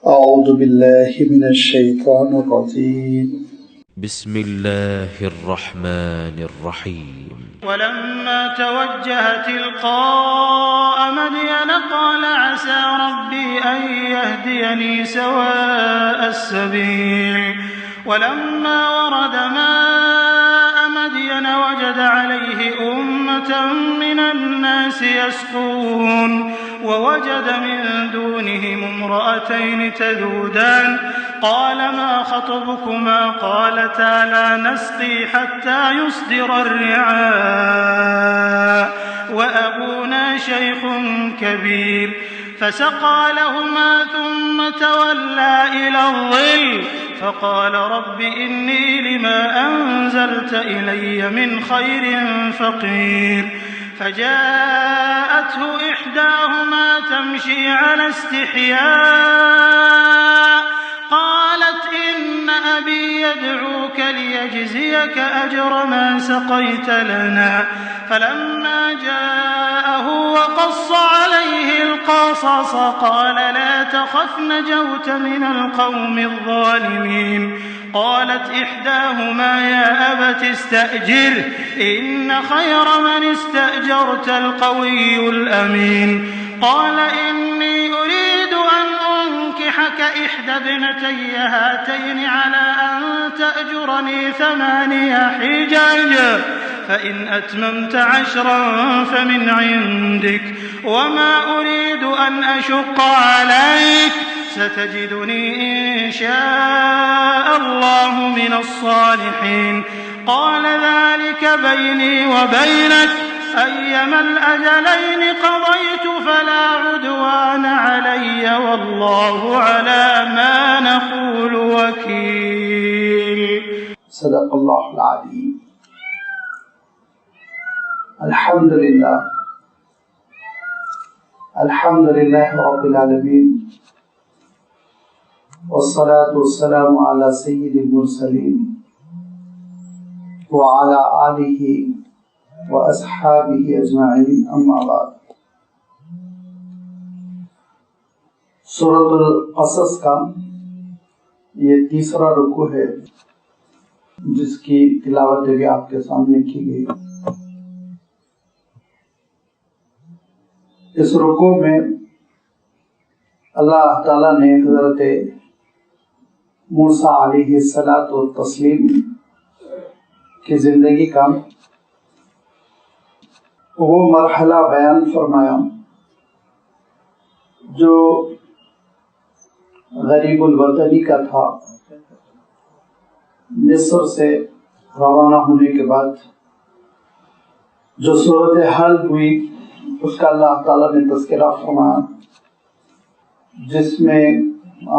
أعوذ بالله من الشيطان الرجيم بسم الله الرحمن الرحيم ولما توجه تلقاء مدين قال عسى ربي أن يهديني سواء السبيل ولما ورد ماء مدين وجد عليه أمة من الناس يسقون ووجد من دونهم امرأتين تذودان قال ما خطبكما قالتا لا نسقي حتى يصدر الرعاء وأبونا شيخ كبير فسقى لهما ثم تولى إلى الظل فقال رب إني لما أنزلت إلي من خير فقير فجاءته إحداهما تمشي على استحياء قالت إن أبي يدعوك ليجزيك أجر ما سقيت لنا فلما جاءه وقص عليه القصص قال لا تخف نجوت من القوم الظالمين قالت إحداهما يا أبت استأجره إن خير من استأجرت القوي الأمين قال إني أريد أن أنكحك إحدى ابنتي هاتين على أن تأجرني 8 حجج فإن أتممت 10 فمن عندك وما أريد أن أشق عليك ستجدني إن شاء الله من الصالحين قال ذلك بيني وبينك أيما الأجلين قضيت فلا عدوان علي والله على ما نقول وكيل. صدق الله العظيم. الحمد لله رب العالمين والصلاة والسلام على سيد المرسلين وعلى آله وأصحابه أجمعين أما بعد. سورۃ القصص کا یہ تیسرا رکوع ہے جس کی تلاوت بھی آپ کے سامنے کی گئی. اس رکوع میں اللہ تعالیٰ نے حضرت موسیٰ علیہ السلام کی زندگی کا وہ مرحلہ بیان فرمایا جو غریب الوطنی کا تھا. مصر سے روانہ ہونے کے بعد جو صورتحال ہوئی اس کا اللہ تعالیٰ نے تذکرہ فرمایا، جس میں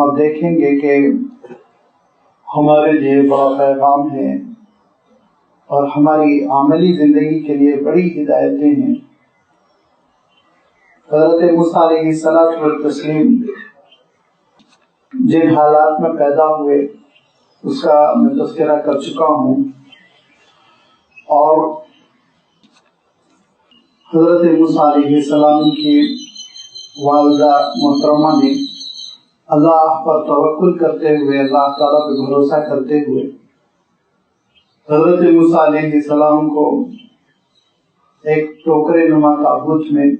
آپ دیکھیں گے کہ ہمارے لیے بڑا پیغام ہے اور ہماری عملی زندگی کے لیے بڑی ہدایتیں ہیں. حضرت موسیٰ علیہ السلام جن حالات میں پیدا ہوئے اس کا میں تذکرہ کر چکا ہوں، اور حضرت موسیٰ علیہ السلام کی والدہ محترمہ نے اللہ پر توکل کرتے ہوئے، اللہ تعالیٰ پہ بھروسہ کرتے ہوئے حضرت موسیٰ علیہ السلام کو ایک ٹوکرے نما تابوت میں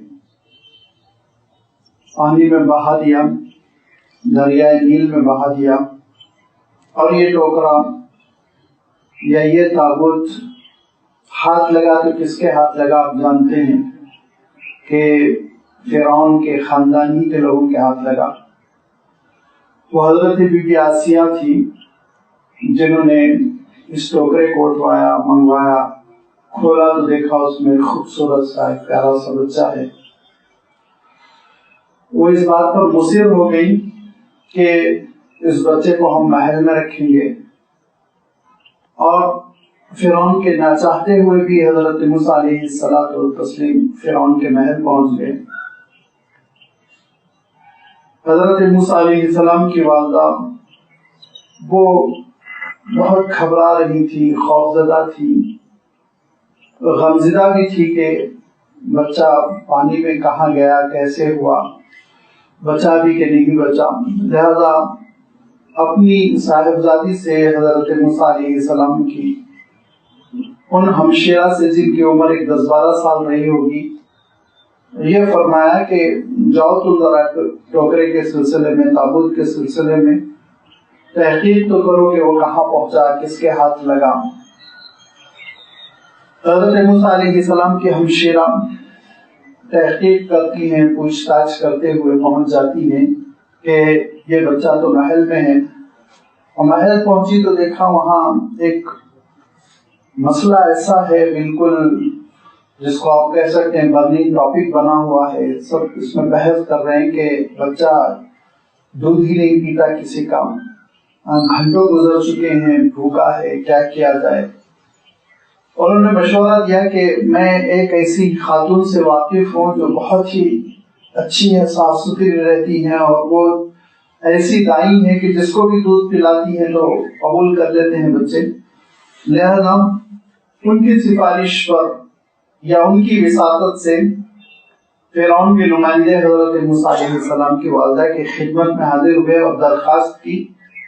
پانی میں بہا دیا، دریائے نیل میں بہا دیا، اور یہ ٹوکرا یا یہ تابوت ہاتھ لگا تو کس کے ہاتھ لگا آپ جانتے ہیں کہ فرعون کے خاندانی کے لوگوں کے ہاتھ لگا. وہ حضرت بی بی آسیہ تھی جنہوں نے اس ٹوکرے کو اٹھوایا، منگوایا، کھولا تو دیکھا اس میں خوبصورت سا ایک پیارا سا بچہ ہے. وہ اس بات پر مصر ہو گئی کہ اس بچے کو ہم محل میں رکھیں گے، اور فرعون کے نہ چاہتے ہوئے بھی حضرت موسیٰ علیہ السلام فرعون کے محل پہنچ گئے. حضرت موسیٰ علیہ السلام کی والدہ وہ بہت گھبرا رہی تھی، خوفزدہ تھی، غمزدہ بھی تھی کہ بچہ پانی میں کہاں گیا، کیسے ہوا. بچا بھی کہ نہیں بچا، لہذا اپنی صاحبزادی سے حضرت موسیٰ علیہ السلام کی ان ہمشیرہ سے جن کی عمر 10-12 سال رہی ہوگی، یہ فرمایا کہ جاؤ تم ذرا ٹوکرے کے سلسلے میں، تابوت کے سلسلے میں تحقیق تو کرو کہ وہ کہاں پہنچا، کس کے ہاتھ لگا۔ حضرت موسیٰ علیہ السلام کی ہمشیرہ تحقیق کرتی ہیں، پوچھ تاچھ کرتے ہوئے پہنچ جاتی ہیں کہ یہ بچہ تو محل میں ہے، اور محل پہنچی تو دیکھا وہاں ایک مسئلہ ایسا ہے بالکل جس کو آپ کہہ سکتے ہیں برننگ ٹاپک بنا ہوا ہے، سب اس میں بحث کر رہے ہیں کہ بچہ دودھ ہی نہیں پیتا کسی کا، گھنٹوں گزر چکے ہیں، بھوکا ہے، کیا کیا جائے۔ اور انہوں نے مشورہ دیا کہ میں ایک ایسی خاتون سے واقف ہوں جو بہت ہی اچھی ہے، صاف ستھری رہتی ہیں، اور وہ ایسی دائی ہے کہ جس کو بھی دودھ پلاتی ہے تو قبول کر لیتے ہیں بچے، لہذا ان کی سفارش پر یا ان کی وساطت سے فرعون کے نمائندے حضرت موسیٰ علیہ السلام کی والدہ کی خدمت میں حاضر ہوئے اور درخواست کی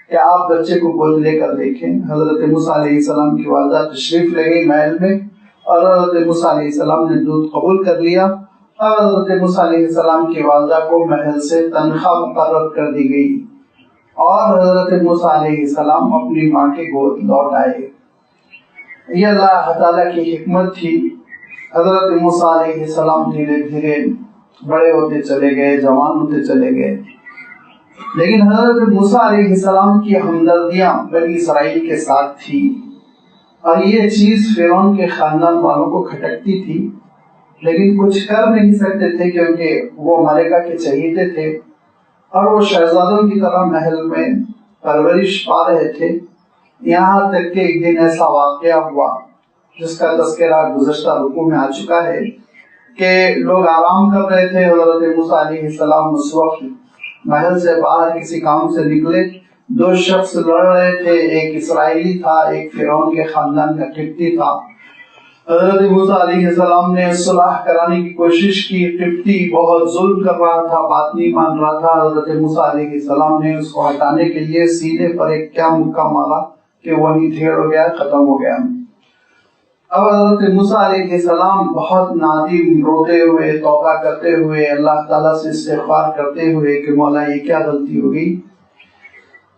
کہ آپ بچے کو گود لے کر دیکھیں۔ حضرت موسیٰ علیہ السلام کی والدہ تشریف لے گئی محل میں، اور حضرت موسیٰ علیہ السلام نے دودھ قبول کر لیا، اور حضرت موسیٰ علیہ السلام کی والدہ کو محل سے تنخواہ مقرر کر دی گئی، اور حضرت موسیٰ علیہ السلام اپنی ماں کے گود لوٹ آئے۔ یہ اللہ تعالیٰ کی حکمت تھی۔ حضرت موسیٰ علیہ السلام دھیرے دھیرے بڑے ہوتے چلے گئے، جوان ہوتے چلے گئے، لیکن حضرت موسیٰ علیہ السلام کی ہمدردیاں بنی اسرائیل کے ساتھ تھی، اور یہ چیز فرعون کے خاندان والوں کو کھٹکتی تھی، لیکن کچھ کر نہیں سکتے تھے کیونکہ وہ ملکہ کے چہیتے تھے، اور وہ شہزادوں کی طرح محل میں پرورش پا رہے تھے۔ یہاں تک کہ ایک دن ایسا واقعہ ہوا جس کا تذکرہ گزشتہ رکوع میں آ چکا ہے کہ لوگ آرام کر رہے تھے، حضرت موسیٰ علیہ السلام اس وقت محل سے باہر کسی کام سے نکلے، دو شخص لڑ رہے تھے، ایک اسرائیلی تھا، ایک فرعون کے خاندان کا قبطی تھا۔ حضرت موسیٰ علیہ السلام نے صلح کرانے کی کوشش کی، قبطی بہت ظلم کر رہا تھا، بات نہیں مان رہا تھا۔ حضرت موسیٰ علیہ السلام نے اس کو ہٹانے کے لیے سینے پر ایک کیا مکہ مارا کہ وہی ڈھیر ہو گیا، ختم ہو گیا۔ اب حضرت موسیٰ علیہ السلام بہت نادم، روتے ہوئے، توبہ کرتے ہوئے، اللہ تعالیٰ سے استغفار کرتے ہوئے کہ مولا یہ کیا غلطی ہو گئی،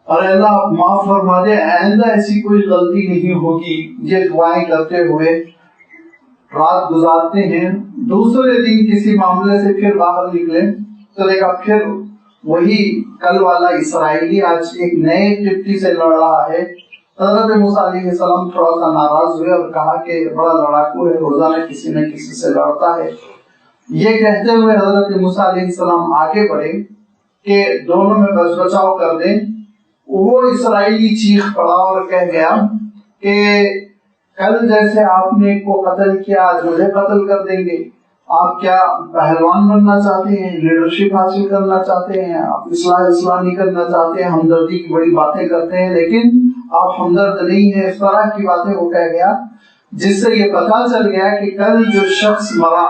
اور اللہ معاف فرما دے، آئندہ ایسی کوئی غلطی نہیں ہوگی۔ یہ دعائیں کرتے ہوئے رات گزارتے ہیں۔ دوسرے دن کسی معاملے سے پھر باہر نکلے تو دیکھا پھر وہی کل والا اسرائیلی آج ایک نئے قبطی سے لڑ رہا ہے۔ حضرت موسیٰ علیہ السلام تھوڑا سا ناراض ہوئے اور کہا کہ بڑا لڑاکو ہے، روزانہ کسی نہ کسی سے لڑتا ہے۔ یہ کہتے ہوئے حضرت موسیٰ علیہ السلام آگے بڑھے کہ دونوں میں بچ بچاؤ کر دیں۔ وہ اسرائیلی چیخ پڑا اور کہہ گیا کہ کل جیسے آپ نے کو قتل کیا، آج مجھے قتل کر دیں گے؟ آپ کیا پہلوان بننا چاہتے ہیں، لیڈرشپ حاصل کرنا چاہتے ہیں، آپ اصلاح نہیں کرنا چاہتے ہیں، ہمدردی کی بڑی باتیں کرتے ہیں لیکن آپ ہمدرد نہیں ہیں، اس طرح کی باتیں وہ کہہ گیا، جس سے یہ پتا چل گیا کہ کل جو شخص مرا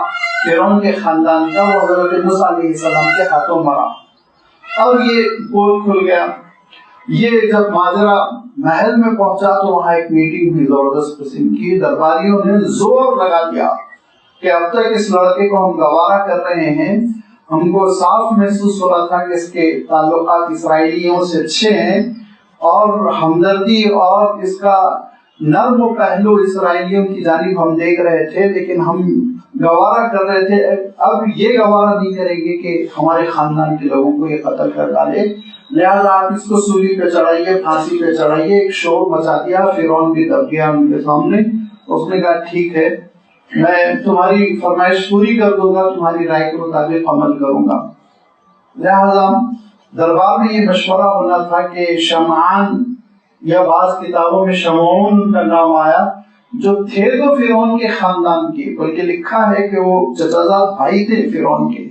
فرعون کے خاندان کا وہ حضرت موسیٰ علیہ السلام کے ہاتھوں مرا۔ اور یہ پول کھل گیا۔ یہ جب ماجرا محل میں پہنچا تو وہاں ایک میٹنگ ہوئی زبردست قسم کی۔ درباریوں نے زور لگا دیا کہ اب تک اس لڑکے کو ہم گوارا کر رہے ہیں، ہم کو صاف محسوس ہو رہا تھا کہ اس کے تعلقات اسرائیلیوں سے اچھے ہیں اور ہمدردی اور اس کا نرم پہلو اسرائیلیوں کی جانب ہم دیکھ رہے تھے، لیکن ہم گوارا کر رہے تھے، اب یہ گوارا نہیں کریں گے کہ ہمارے خاندان کے لوگوں کو یہ قتل کر ڈالے، لہٰذا آپ اس کو سولی پہ چڑھائیے، پھانسی پہ چڑھائیے۔ ایک شور مچا دیا، فرعون بھی دب گیا ان کے سامنے۔ اس نے کہا ٹھیک ہے، میں تمہاری فرمائش پوری کر دوں گا، تمہاری رائے کے مطابق عمل کروں گا۔ لہذا دربار میں یہ مشورہ ہونا تھا کہ شمعان یا بعض کتابوں میں شمعون کا نام آیا، جو تھے تو فرعون کے خاندان کے، بلکہ لکھا ہے کہ وہ چچازاد بھائی تھے فرعون کے،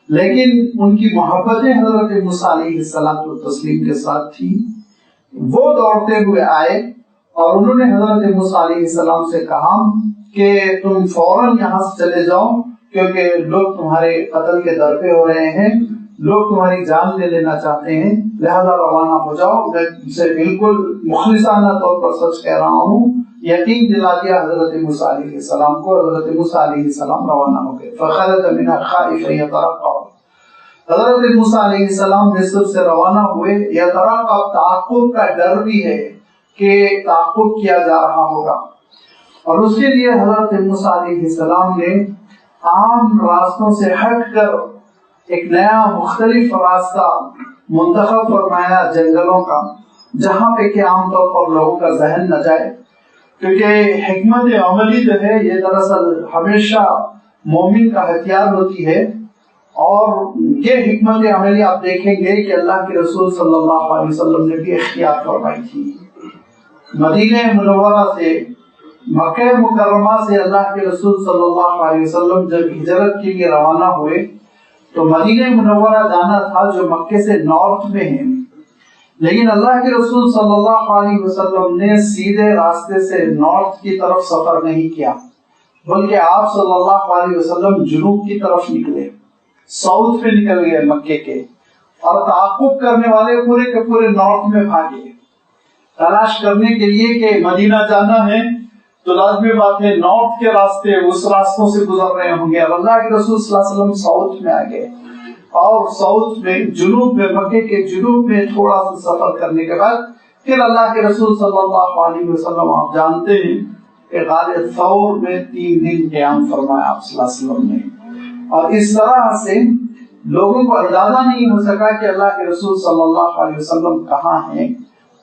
لیکن ان کی محبتیں حضرت موسیٰ علیہ السلام کے ساتھ تھی۔ وہ دوڑتے ہوئے آئے اور انہوں نے حضرت موسیٰ علیہ السلام سے کہا کہ تم فوراً یہاں سے چلے جاؤ کیونکہ لوگ تمہارے قتل کے در پہ ہو رہے ہیں۔ لوگ تمہاری جان لے لینا چاہتے ہیں، لہذا روانہ ہو جاؤ۔ میں سے بالکل مخلصانہ طور پر سچ کہہ رہا ہوں۔ یقین دلا دیا حضرت موسیٰ علیہ السلام کو۔ حضرت موسیٰ علیہ السلام روانہ ہو گئے۔ فخرج منها خائفا يترقب، حضرت موسیٰ علیہ السلام مصر سے روانہ ہوئے۔ یترقب، تعقب کا ڈر بھی ہے کہ تعقب کیا جا رہا ہوگا، اور اس کے لیے حضرت موسیٰ علیہ السلام نے عام راستوں سے ہٹ کر ایک نیا مختلف راستہ منتخب فرمایا، جنگلوں کا، جہاں پہ کہ عام طور پر لوگوں کا ذہن نہ جائے، کیونکہ حکمت عملی جو ہے یہ دراصل ہمیشہ مومن کا ہتھیار ہوتی ہے۔ اور یہ حکمت عملی آپ دیکھیں گے کہ اللہ کے رسول صلی اللہ علیہ وسلم نے بھی اختیار فرمائی تھی۔ مدینہ منورہ سے، مکہ مکرمہ سے اللہ کے رسول صلی اللہ علیہ وسلم جب ہجرت کے لیے روانہ ہوئے تو مدینہ منورہ جانا تھا جو مکے سے نارتھ میں ہے، لیکن اللہ کے رسول صلی اللہ علیہ وسلم نے سیدھے راستے سے نارتھ کی طرف سفر نہیں کیا، بلکہ آپ صلی اللہ علیہ وسلم جنوب کی طرف نکلے، ساؤتھ میں نکل گئے مکے کے، اور تعاقب کرنے والے پورے کے پورے نارتھ میں بھاگے، تلاش کرنے کے لیے کہ مدینہ جانا ہے تو لازمی بات ہے نارتھ کے راستے اس راستوں سے گزر رہے ہوں گے، اور اللہ کے رسول صلی اللہ علیہ وسلم ساؤتھ میں آ گئے، اور ساؤتھ میں جنوب میں، مکے کے جنوب میں تھوڑا سا سفر کرنے کے بعد پھر اللہ کے رسول صلی اللہ علیہ وسلم، آپ جانتے ہیں کہ غار ثور میں 3 دن قیام فرمایا آپ صلی اللہ علیہ وسلم نے، اور اس طرح سے لوگوں کو اندازہ نہیں ہو سکا کہ اللہ کے رسول صلی اللہ علیہ وسلم کہاں ہیں،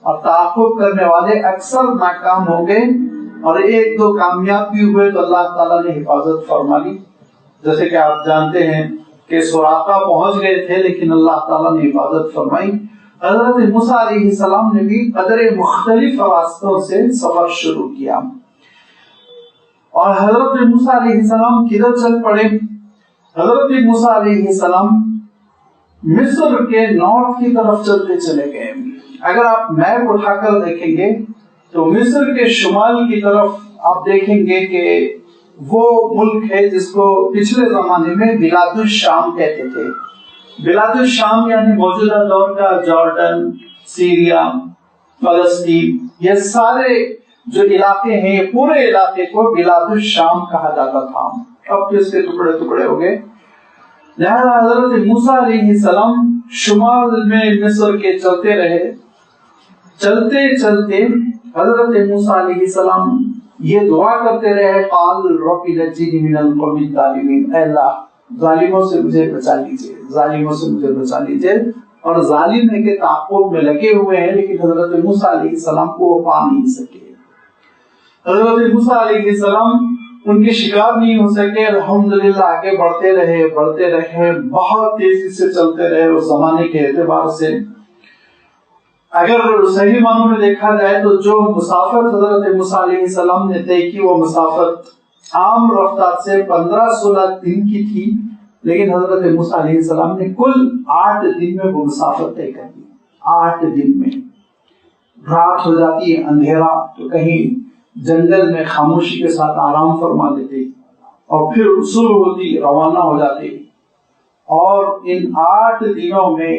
اور تعاقب کرنے والے اکثر ناکام ہو گئے، اور 1-2 کامیاب بھی ہوئے تو اللہ تعالیٰ نے حفاظت فرما لی، جیسے کہ آپ جانتے ہیں کہ سراقہ پہنچ گئے تھے لیکن اللہ تعالیٰ نے حفاظت فرمائی۔ حضرت موسیٰ علیہ السلام نے بھی قدر مختلف راستوں سے سفر شروع کیا، اور حضرت موسیٰ علیہ السلام کدھر چل پڑے؟ حضرت موسیٰ علیہ السلام مصر کے نارتھ کی طرف چلتے چلے گئے۔ اگر آپ میپ اٹھا کر دیکھیں گے تو مصر کے شمال کی طرف آپ دیکھیں گے کہ وہ ملک ہے جس کو پچھلے زمانے میں بلاد الشام کہتے تھے۔ بلاد الشام یعنی موجودہ دور کا جارڈن، سیریا، فلسطین، یہ سارے جو علاقے ہیں، پورے علاقے کو بلاد الشام کہا جاتا تھا، اب تو اس کے ٹکڑے ٹکڑے ہو گئے۔ لہذا حضرت موسیٰ علیہ السلام شمال میں مصر کے چلتے رہے، چلتے چلتے حضرت موسیٰ علیہ السلام یہ دعا کرتے رہے، قال رب نجنی من القوم الظالمین، اے اللہ ظالموں سے مجھے بچا لیجئے، ظالموں سے مجھے بچا لیجئے۔ اور ظالم ہے کہ تعقب میں لگے ہوئے ہیں، لیکن حضرت موسیٰ علیہ السلام کو وہ پا نہیں سکے۔ حضرت موسیٰ علیہ السلام ان کے شکار نہیں ہو سکے، الحمدللہ آگے بڑھتے رہے، بہت تیزی سے چلتے رہے۔ اس زمانے کے اعتبار سے اگر صحیح معنوں میں دیکھا جائے تو جو مسافت حضرت موسیٰ علیہ السلام نے طے کی وہ مسافت عام رفتار سے 15-16 دن کی تھی، لیکن حضرت موسیٰ علیہ السلام نے کل 8 دن میں وہ مسافت طے کر دی۔ 8 دن میں رات ہو جاتی ہے، اندھیرا، تو کہیں جنگل میں خاموشی کے ساتھ آرام فرما لیتے، اور پھر صبح ہوتی روانہ ہو جاتے، اور ان 8 دنوں میں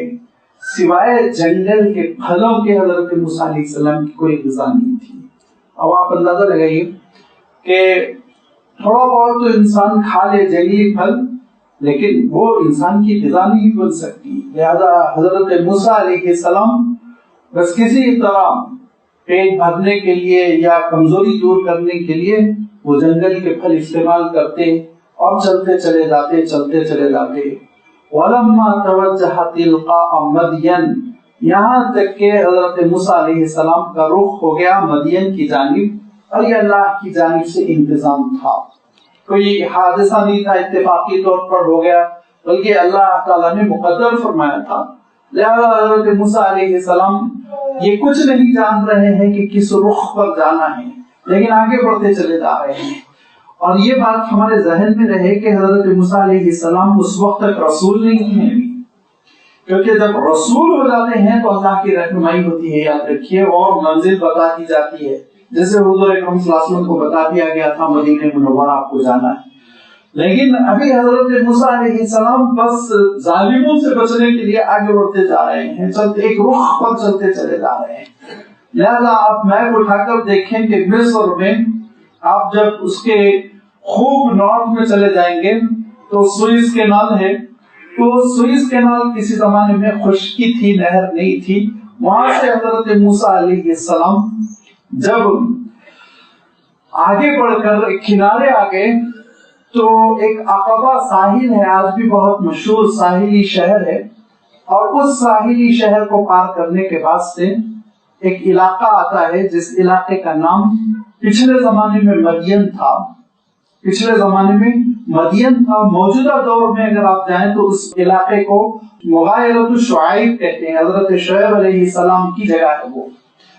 سوائے جنگل کے پھلوں کے حضرت موسیٰ علیہ السلام کی کوئی غذا نہیں تھی۔ اب آپ اندازہ لگائیے کہ تھوڑا بہت تو انسان کھا لے جنگلی پھل، لیکن وہ انسان کی غذا نہیں بن سکتی۔ لہذا حضرت موسیٰ علیہ السلام بس کسی طرح پیٹ بھرنے کے لیے یا کمزوری دور کرنے کے لیے وہ جنگل کے پھل استعمال کرتے، اور چلتے چلے جاتے۔ وَلَمَّا تَوَجَّهَ تِلْقَاءَ مَدْيَنَ، یہاں تک کہ حضرت موسیٰ علیہ السلام کا رخ ہو گیا مدین کی جانب، اور یہ اللہ کی جانب سے انتظام تھا، کوئی حادثہ نہیں تھا اتفاقی طور پر ہو گیا، بلکہ اللہ تعالیٰ نے مقدر فرمایا تھا۔ لہذا حضرت موسیٰ علیہ السلام یہ کچھ نہیں جان رہے ہیں کہ کس رخ پر جانا ہے، لیکن آگے بڑھتے چلے جا رہے ہیں۔ اور یہ بات ہمارے ذہن میں رہے کہ حضرت موسیٰ علیہ السلام اس وقت تک رسول نہیں ہیں، کیونکہ جب رسول ہو جاتے ہیں تو اللہ کی رہنمائی ہوتی ہے، یاد رکھیے، اور منزل بتا دی جاتی ہے، جیسے حضور اکرم صلی اللہ علیہ وسلم کو بتا دیا گیا تھا مدینہ منورہ آپ کو جانا ہے۔ لیکن ابھی حضرت موسیٰ علیہ السلام بس ظالموں سے بچنے کے لیے آگے بڑھتے جا رہے ہیں، چلتے ایک رخ پر چلتے چلے جا رہے ہیں. لہذا آپ میپ اٹھا کر دیکھیں کہ مصر میں آپ جب اس کے خوب نارتھ میں چلے جائیں گے تو سوئس کینال ہے. تو سوئس کینال کسی زمانے میں خشکی تھی، نہر نہیں تھی. وہاں سے حضرت موسیٰ علیہ السلام جب آگے بڑھ کر کنارے آ گئے تو ایک عقبہ ساحل ہے، آج بھی بہت مشہور ساحلی شہر ہے، اور اس ساحلی شہر کو پار کرنے کے بعد سے ایک علاقہ آتا ہے جس علاقے کا نام پچھلے زمانے میں مدین تھا. پچھلے زمانے میں مدین تھا. موجودہ دور میں اگر آپ جائیں تو اس علاقے کو مغایرۃ شعیب کہتے ہیں. حضرت شعیب علیہ السلام کی جگہ ہے وہ.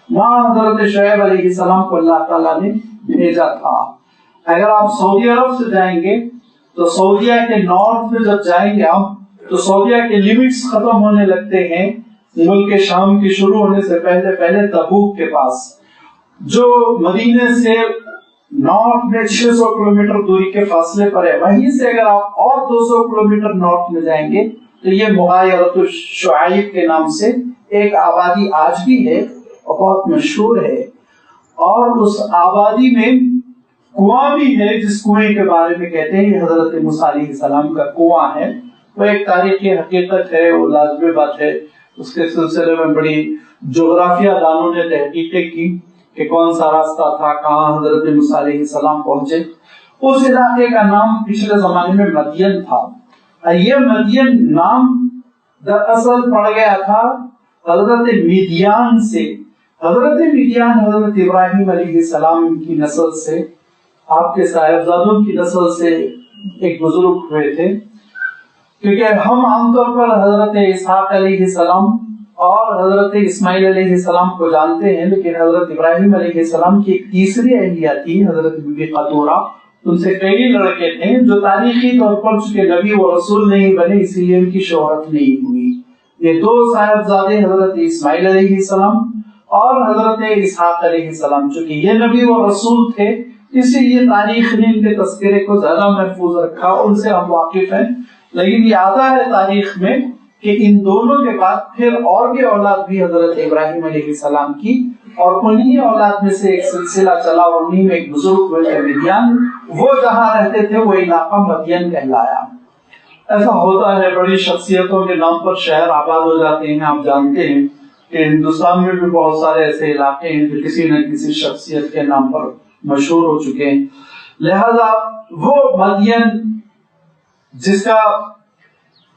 وہاں حضرت شعیب علیہ السلام کو اللہ تعالیٰ نے بھیجا تھا. اگر آپ سعودی عرب سے جائیں گے تو سعودیہ کے نارتھ میں جب جائیں گے آپ تو سعودیہ کے لیمٹس ختم ہونے لگتے ہیں ملک شام کی شروع ہونے سے پہلے تبوک کے پاس، جو مدینے سے نارتھ میں 600 کلومیٹر دوری کے فاصلے پر ہے. وہیں سے اگر آپ اور 200 کلومیٹر نارتھ میں جائیں گے تو یہ مغایرۃ شعیب کے نام سے ایک آبادی آج بھی ہے اور بہت مشہور ہے. اور اس آبادی میں کنواں بھی ہے جس کنویں کے بارے میں کہتے ہیں یہ حضرت موسیٰ علیہ السلام کا کنواں ہے. وہ ایک تاریخی حقیقت ہے، وہ لازمی بات ہے. اس کے سلسلے میں بڑی جغرافیہ دانوں نے تحقیقیں کی کہ کون سا راستہ تھا، کہاں حضرت موسیٰ علیہ السلام پہنچے. اس علاقے کا نام پچھلے زمانے میں مدین تھا. یہ مدین نام دراصل پڑ گیا تھا حضرت میدیان سے. حضرت میدیان حضرت ابراہیم علیہ السلام کی نسل سے، آپ کے صاحبزادوں کی نسل سے ایک بزرگ ہوئے تھے. کیونکہ ہم عام طور پر حضرت اسحاق علیہ السلام اور حضرت اسماعیل علیہ السلام کو جانتے ہیں، لیکن حضرت ابراہیم علیہ السلام کی ایک تیسری اہلیہ تھی حضرت بی بی قدورہ. ان سے کئی لڑکے تھے جو تاریخی طور پر چونکہ نبی و رسول نہیں بنے اسی لیے ان کی شہرت نہیں ہوئی. یہ دو صاحبزادے حضرت اسماعیل علیہ السلام اور حضرت اسحاق علیہ السلام، چونکہ یہ نبی و رسول تھے اسی لیے تاریخ نے ان کے تذکرے کو زیادہ محفوظ رکھا، ان سے ہم واقف ہیں. لیکن یہ آتا ہے تاریخ میں کہ ان دونوں کے بعد پھر اور بھی اولاد بھی حضرت ابراہیم علیہ السلام کی، اور انہی اولاد میں سے ایک سلسلہ چلا اور انہی میں ایک بزرگ ہوئے تھے مدین. وہ جہاں رہتے تھے وہ علاقہ مدین کہلایا. ایسا ہوتا ہے، بڑی شخصیتوں کے نام پر شہر آباد ہو جاتے ہیں. آپ جانتے ہیں کہ ہندوستان میں بھی بہت سارے ایسے علاقے ہیں جو کسی نہ کسی شخصیت کے نام پر مشہور ہو چکے ہیں. لہذا وہ مدین جس کا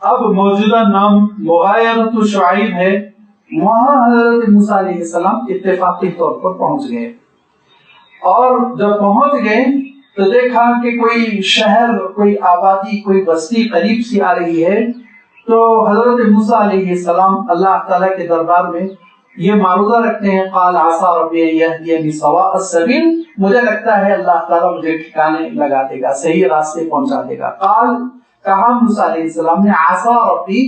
اب موجودہ نام مغایرۃ شعیب ہے، وہاں حضرت موسیٰ علیہ السلام اتفاقی طور پر پہنچ گئے. اور جب پہنچ گئے تو دیکھا کہ کوئی شہر، کوئی آبادی، کوئی بستی قریب سی آ رہی ہے. تو حضرت موسیٰ علیہ السلام اللہ تعالیٰ کے دربار میں یہ معروضہ رکھتے ہیں، قال عسى ربی ان یهدینی سواء السبیل، مجھے لگتا ہے اللہ تعالیٰ مجھے ٹھکانے لگا دے گا، صحیح راستے پہنچا دے گا. قال، کہا موسیٰ علیہ السلام نے، عسى ربی،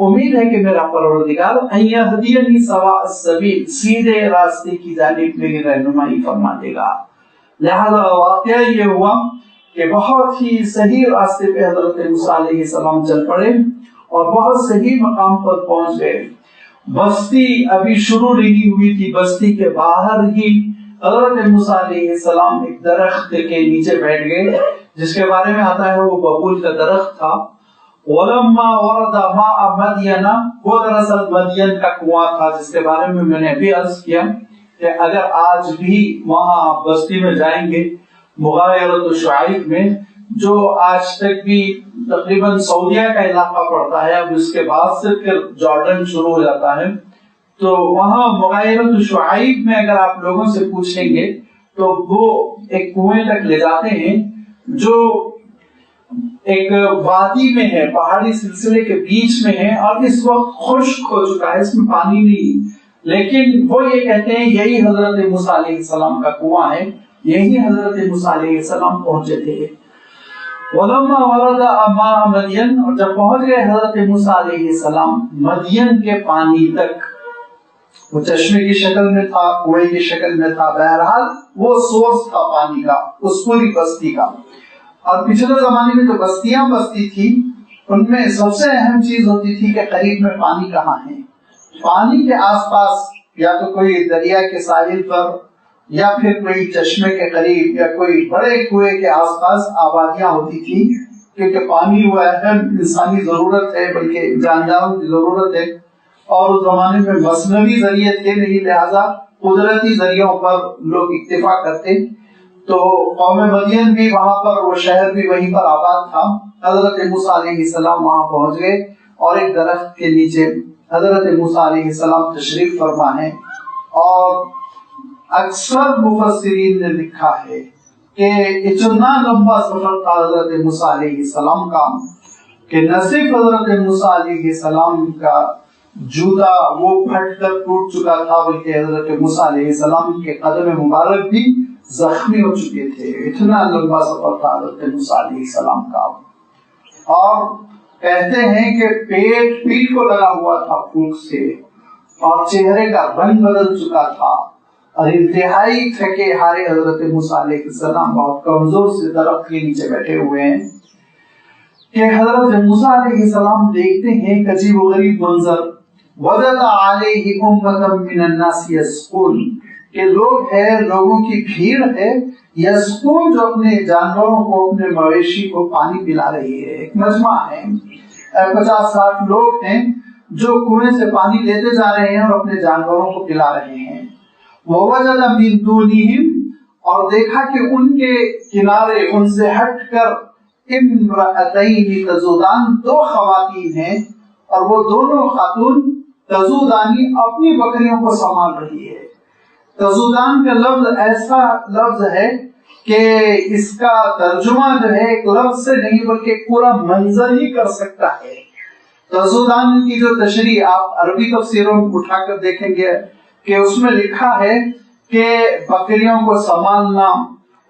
امید ہے کہ میرا پروردگار، ان یهدینی سواء السبیل، سیدھے راستے کی جانب میری رہنمائی فرما دے گا. لہذا واقعہ یہ ہوا کہ بہت ہی صحیح راستے پہ حضرت موسیٰ علیہ السلام چل پڑے اور بہت صحیح مقام پر پہنچ گئے. بستی ابھی شروع نہیں ہوئی تھی، بستی کے باہر ہی حضرت موسیٰ علیہ السلام ایک درخت کے نیچے بیٹھ گئے جس کے بارے میں آتا ہے وہ ببول کا درخت تھا. وَلَمَّا وَرَدَ مَاءَ مَدْيَنَ، وہ دراصل مدین کا کنواں تھا جس کے بارے میں نے ابھی عرض کیا کہ اگر آج بھی وہاں بستی میں جائیں گے مغایرۃ شعیب میں، جو آج تک بھی تقریباً سعودیہ کا علاقہ پڑتا ہے، اب اس کے بعد سے پھر جارڈن شروع ہو جاتا ہے، تو وہاں مغایرۃ شعیب میں اگر آپ لوگوں سے پوچھیں گے تو وہ ایک کنویں تک لے جاتے ہیں جو ایک وادی میں ہے، پہاڑی سلسلے کے بیچ میں ہے، اور اس وقت خشک ہو چکا ہے، اس میں پانی نہیں. لیکن وہ یہ کہتے ہیں یہی حضرت موسیٰ علیہ السلام کا کنواں ہے، یہی حضرت موسیٰ علیہ السلام پہنچے تھے. وَلَمَّا وَرَدَ مَاءَ مَدْيَنَ، اور جب پہنچ گئے حضرت موسیٰ علیہ السلام مدین کے پانی تک، وہ چشمے کی شکل میں تھا، کنویں کی شکل میں تھا، بہرحال وہ سورس تھا پانی کا اس پوری بستی کا. اور پچھلے زمانے میں جو بستیاں بستی تھی ان میں سب سے اہم چیز ہوتی تھی کہ قریب میں پانی کہاں ہے. پانی کے آس پاس یا تو کوئی دریا کے ساحل پر یا پھر کوئی چشمے کے قریب یا کوئی بڑے کنویں کے آس پاس آبادیاں ہوتی تھی، کیونکہ پانی وہ اہم انسانی ضرورت ہے بلکہ جانداروں کی ضرورت ہے، اور اس زمانے میں مصنوعی ذریعے تھے نہیں، لہذا قدرتی ذریعوں پر لوگ اکتفا کرتے. تو قوم مدین بھی وہاں پر، وہ شہر بھی وہیں پر آباد تھا. حضرت موسیٰ علیہ السلام وہاں پہنچ گئے اور ایک درخت کے نیچے حضرت موسیٰ علیہ السلام تشریف فرما ہے. اور اکثر مفسرین نے لکھا ہے کہ اتنا لمبا سفر تھا حضرت موسیٰ علیہ السلام کا کہ نہ صرف حضرت موسیٰ علیہ السلام کا جوتا وہ پھٹ کر ٹوٹ چکا تھا بلکہ حضرت موسیٰ علیہ السلام کے قدم مبارک بھی زخمی ہو چکے تھے. اتنا لمبا سفر تھا حضرت موسیٰ علیہ السلام کا. اور کہتے ہیں کہ پیٹ کو لگا ہوا تھا پھوک سے اور چہرے کا رنگ بدل چکا تھا اور انتہائی تھکے ہارے حضرت موسیٰ علیہ السلام بہت کمزور سے درخت کے نیچے بیٹھے ہوئے ہیں کہ حضرت موسیٰ علیہ السلام دیکھتے ہیں ایک عجیب و غریب منظر. وجد علیہ امۃ من الناس یسقون، کہ لوگ ہیں، لوگوں کی بھیڑ ہے، یسقون جو اپنے جانوروں کو، اپنے مویشی کو پانی پلا رہی ہے. ایک مجمع ہے، 50-60 لوگ ہیں جو کنویں سے پانی لیتے جا رہے ہیں اور اپنے جانوروں کو پلا رہے ہیں. ووجد من دونہم، اور دیکھا کہ ان کے کنارے، ان سے ہٹ کر، امرأتین تذودان، 2 خواتین ہیں اور وہ دونوں خاتون تذودانی اپنی بکریوں کو سنبھال رہی ہے. تذودان کا لفظ ایسا لفظ ہے کہ اس کا ترجمہ جو ہے ایک لفظ سے نہیں بلکہ ایک پورا منظر ہی کر سکتا ہے. تذودان کی جو تشریح آپ عربی تفسیروں کو اٹھا کر دیکھیں گے کہ اس میں لکھا ہے کہ بکریوں کو سنبھالنا،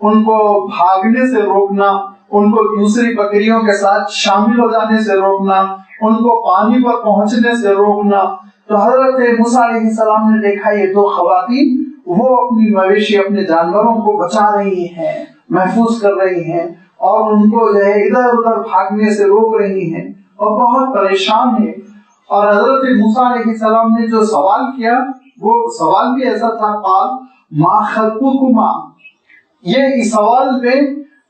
ان کو بھاگنے سے روکنا، ان کو دوسری بکریوں کے ساتھ شامل ہو جانے سے روکنا، ان کو پانی پر پہنچنے سے روکنا. تو حضرت موسیٰ علیہ السلام نے دیکھا یہ 2 خواتین وہ اپنی مویشی، اپنے جانوروں کو بچا رہی ہیں، محفوظ کر رہی ہیں اور ان کو جو ہے ادھر ادھر بھاگنے سے روک رہی ہیں اور بہت پریشان ہیں. اور حضرت موسیٰ علیہ السلام نے جو سوال کیا وہ سوال بھی ایسا تھا، قال ما خطبکما. یہ اس سوال میں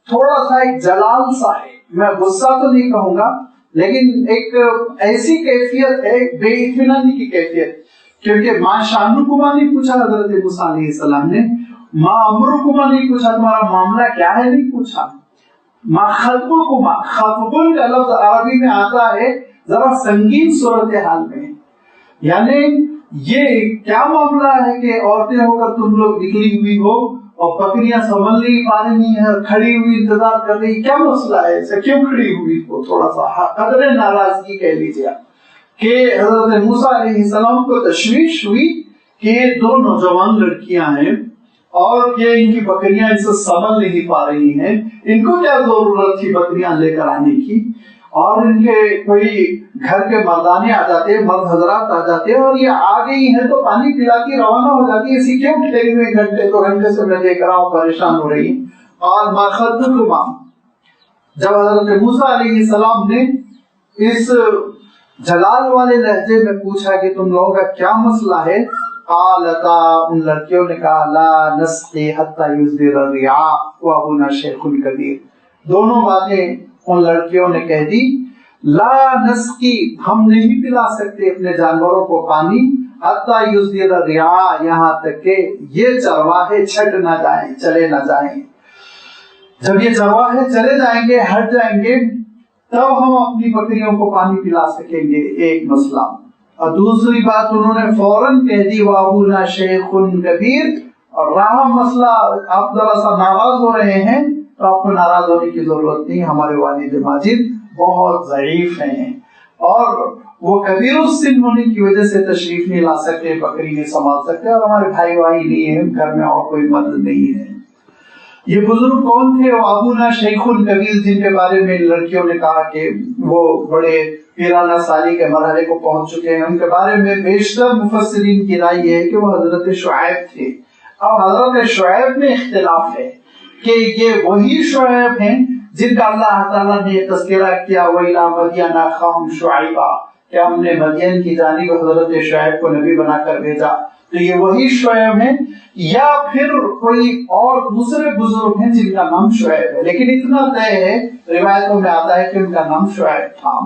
تھوڑا سا ایک جلال سا ہے، میں غصہ تو نہیں کہوں گا لیکن ایک ایسی کیفیت ہے، بے اطمینانی کی کیفیت. کیونکہ ماں شانکما نہیں پوچھا حضرت موسیٰ علیہ السلام نے، ماں امرکما نہیں پوچھا، تمہارا معاملہ کیا ہے نہیں پوچھا. ماں خطبکما، خطبن کا لفظ عربی میں آتا ہے ذرا سنگین صورتحال میں، یعنی یہ کیا معاملہ ہے کہ عورتیں ہو کر تم لوگ نکلی ہوئی ہو اور بکریاں سنبھل نہیں پا رہی ہیں، کھڑی ہوئی انتظار کر رہی، کیا مسئلہ ہے، اسے کیوں کھڑی ہوئی ہو؟ تھوڑا سا قدر ناراضگی کہہ لیجیے کہ حضرت موسیٰ علیہ السلام کو تشویش ہوئی کہ یہ 2 نوجوان لڑکیاں ہیں اور یہ ان کی بکریاں ان سے سنبھل نہیں پا رہی ہیں، ان کو کیا ضرورت تھی بکریاں لے کر آنے کی، اور ان کے کوئی گھر کے مردانے آ جاتے، مرد حضرات آ جاتے اور یہ آ گئی ہیں تو پانی پلاتی روانہ ہو جاتی، اسی کیوں ٹھہری ہوئے گھنٹے 2 گھنٹے سے میں دیکھ رہا ہوں پریشان ہو رہی. اور ما خطبکما، جب حضرت موسیٰ علیہ السلام نے اس جلال والے لہجے میں پوچھا کہ تم لوگوں کا کیا مسئلہ ہے، قالتا، ان لڑکیوں نے کہا لا نسقی حتی یصدر الرعاء وابونا شیخ کبیر. دونوں باتیں ان لڑکیوں نے کہہ دی. لا نسقی، ہم نہیں پلا سکتے اپنے جانوروں کو پانی، حتی یصدر الرعاء، یہاں تک کہ یہ چرواہے چھٹ نہ جائیں، چلے نہ جائیں. جب یہ چرواہے چلے جائیں گے، ہٹ جائیں گے، تب ہم اپنی بکریوں کو پانی پلا سکیں گے. ایک مسئلہ. اور دوسری بات انہوں نے فوراً کہہ دی وابونا شیخ کبیر. اور رہا مسئلہ، آپ ذرا سا ناراض ہو رہے ہیں تو آپ کو ناراض ہونے کی ضرورت نہیں، ہمارے والد ماجد بہت ضعیف ہیں اور وہ کبیر السن ہونے کی وجہ سے تشریف نہیں لا سکتے، بکری نہیں سنبھال سکتے، اور ہمارے بھائی نہیں ہیں گھر میں اور کوئی مدد نہیں ہے. یہ بزرگ کون تھے؟ ابونا شیخ کبیر، جن کے بارے میں لڑکیوں نے کہا کہ وہ بڑے پیرانہ سالی کے مرحلے کو پہنچ چکے ہیں. ان کے بارے میں بیشتر مفسرین کی رائے یہ ہے کہ وہ حضرت شعیب تھے. اب حضرت شعیب میں اختلاف ہے کہ یہ وہی شعیب ہیں جن کا اللہ تعالیٰ نے تذکرہ کیا وَإِلَىٰ مَدْيَنَ أَخَاهُمْ شُعَيْبًا کہ ہم نے مدین کی جانب حضرت شعیب کو نبی بنا کر بھیجا. تو یہ وہی شعیب ہیں یا پھر کوئی اور دوسرے بزرگ ہیں جن کا نام شعیب ہے, لیکن اتنا طے ہے روایتوں میں آتا ہے کہ ان کا نام شعیب تھا.